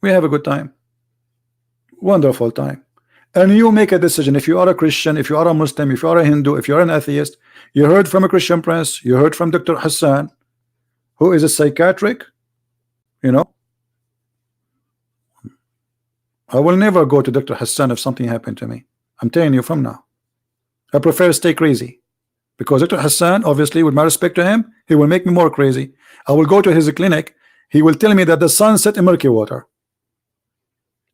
We have a good time. Wonderful time. And you make a decision. If you are a Christian, if you are a Muslim, if you are a Hindu, if you are an atheist, you heard from a Christian prince, you heard from Dr. Hassan, who is a psychiatric, you know. I will never go to Dr. Hassan if something happened to me. I'm telling you from now. I prefer to stay crazy, because Dr. Hassan, obviously, with my respect to him, he will make me more crazy. I will go to his clinic. He will tell me that the sun set in murky water,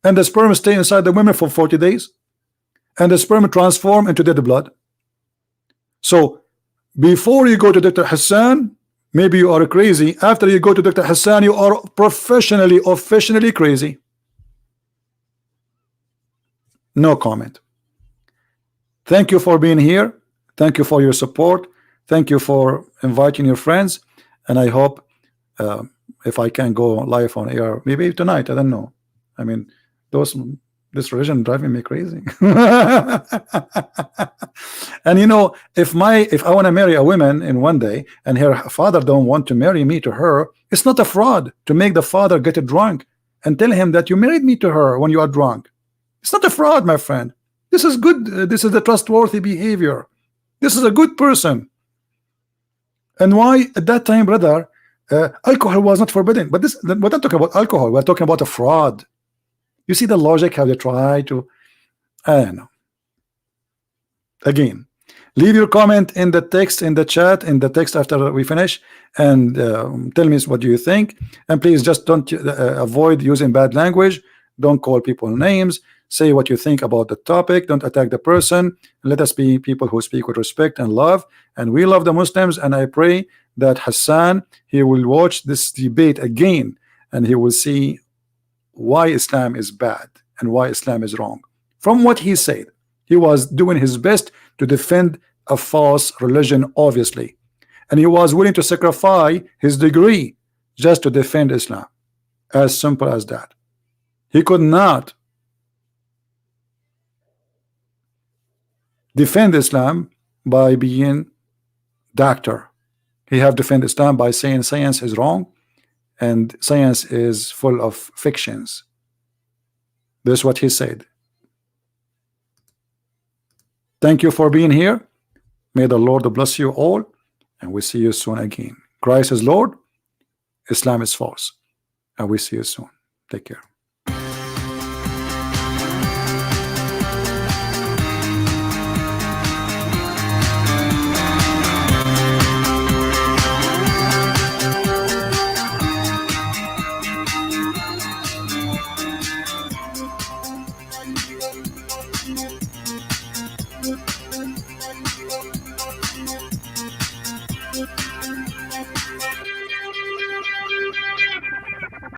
and the sperm stay inside the women for 40 days, and the sperm transform into dead blood. So before you go to Dr. Hassan, maybe you are crazy. After you go to Dr. Hassan, you are professionally, officially crazy. No comment. Thank you for being here. Thank you for your support. Thank you for inviting your friends, and I hope uh, if I can go live on air, maybe tonight. I don't know. I mean, those this religion driving me crazy. And if I want to marry a woman in one day, and her father don't want to marry me to her, it's not a fraud to make the father get drunk and tell him that you married me to her when you are drunk. It's not a fraud, my friend. This is good. This is the trustworthy behavior. This is a good person. And why at that time, brother, alcohol was not forbidden? But we're not talking about alcohol. We're talking about a fraud. You see the logic, how they try to, I don't know. Again, leave your comment in the text, in the chat, in the text after we finish, and tell me what do you think. And please just don't avoid using bad language. Don't call people names. Say what you think about the topic. Don't attack the person. Let us be people who speak with respect and love. And we love the Muslims. And I pray that Hassan, he will watch this debate again, and he will see why Islam is bad and why Islam is wrong. From what he said, he was doing his best to defend a false religion, obviously, and he was willing to sacrifice his degree just to defend Islam. As simple as that. He could not defend Islam by being doctor. He have defend Islam by saying science is wrong and science is full of fictions. This is what he said. Thank you for being here. May the Lord bless you all, and we see you soon again. Christ is Lord, Islam is false, and we see you soon. Take care.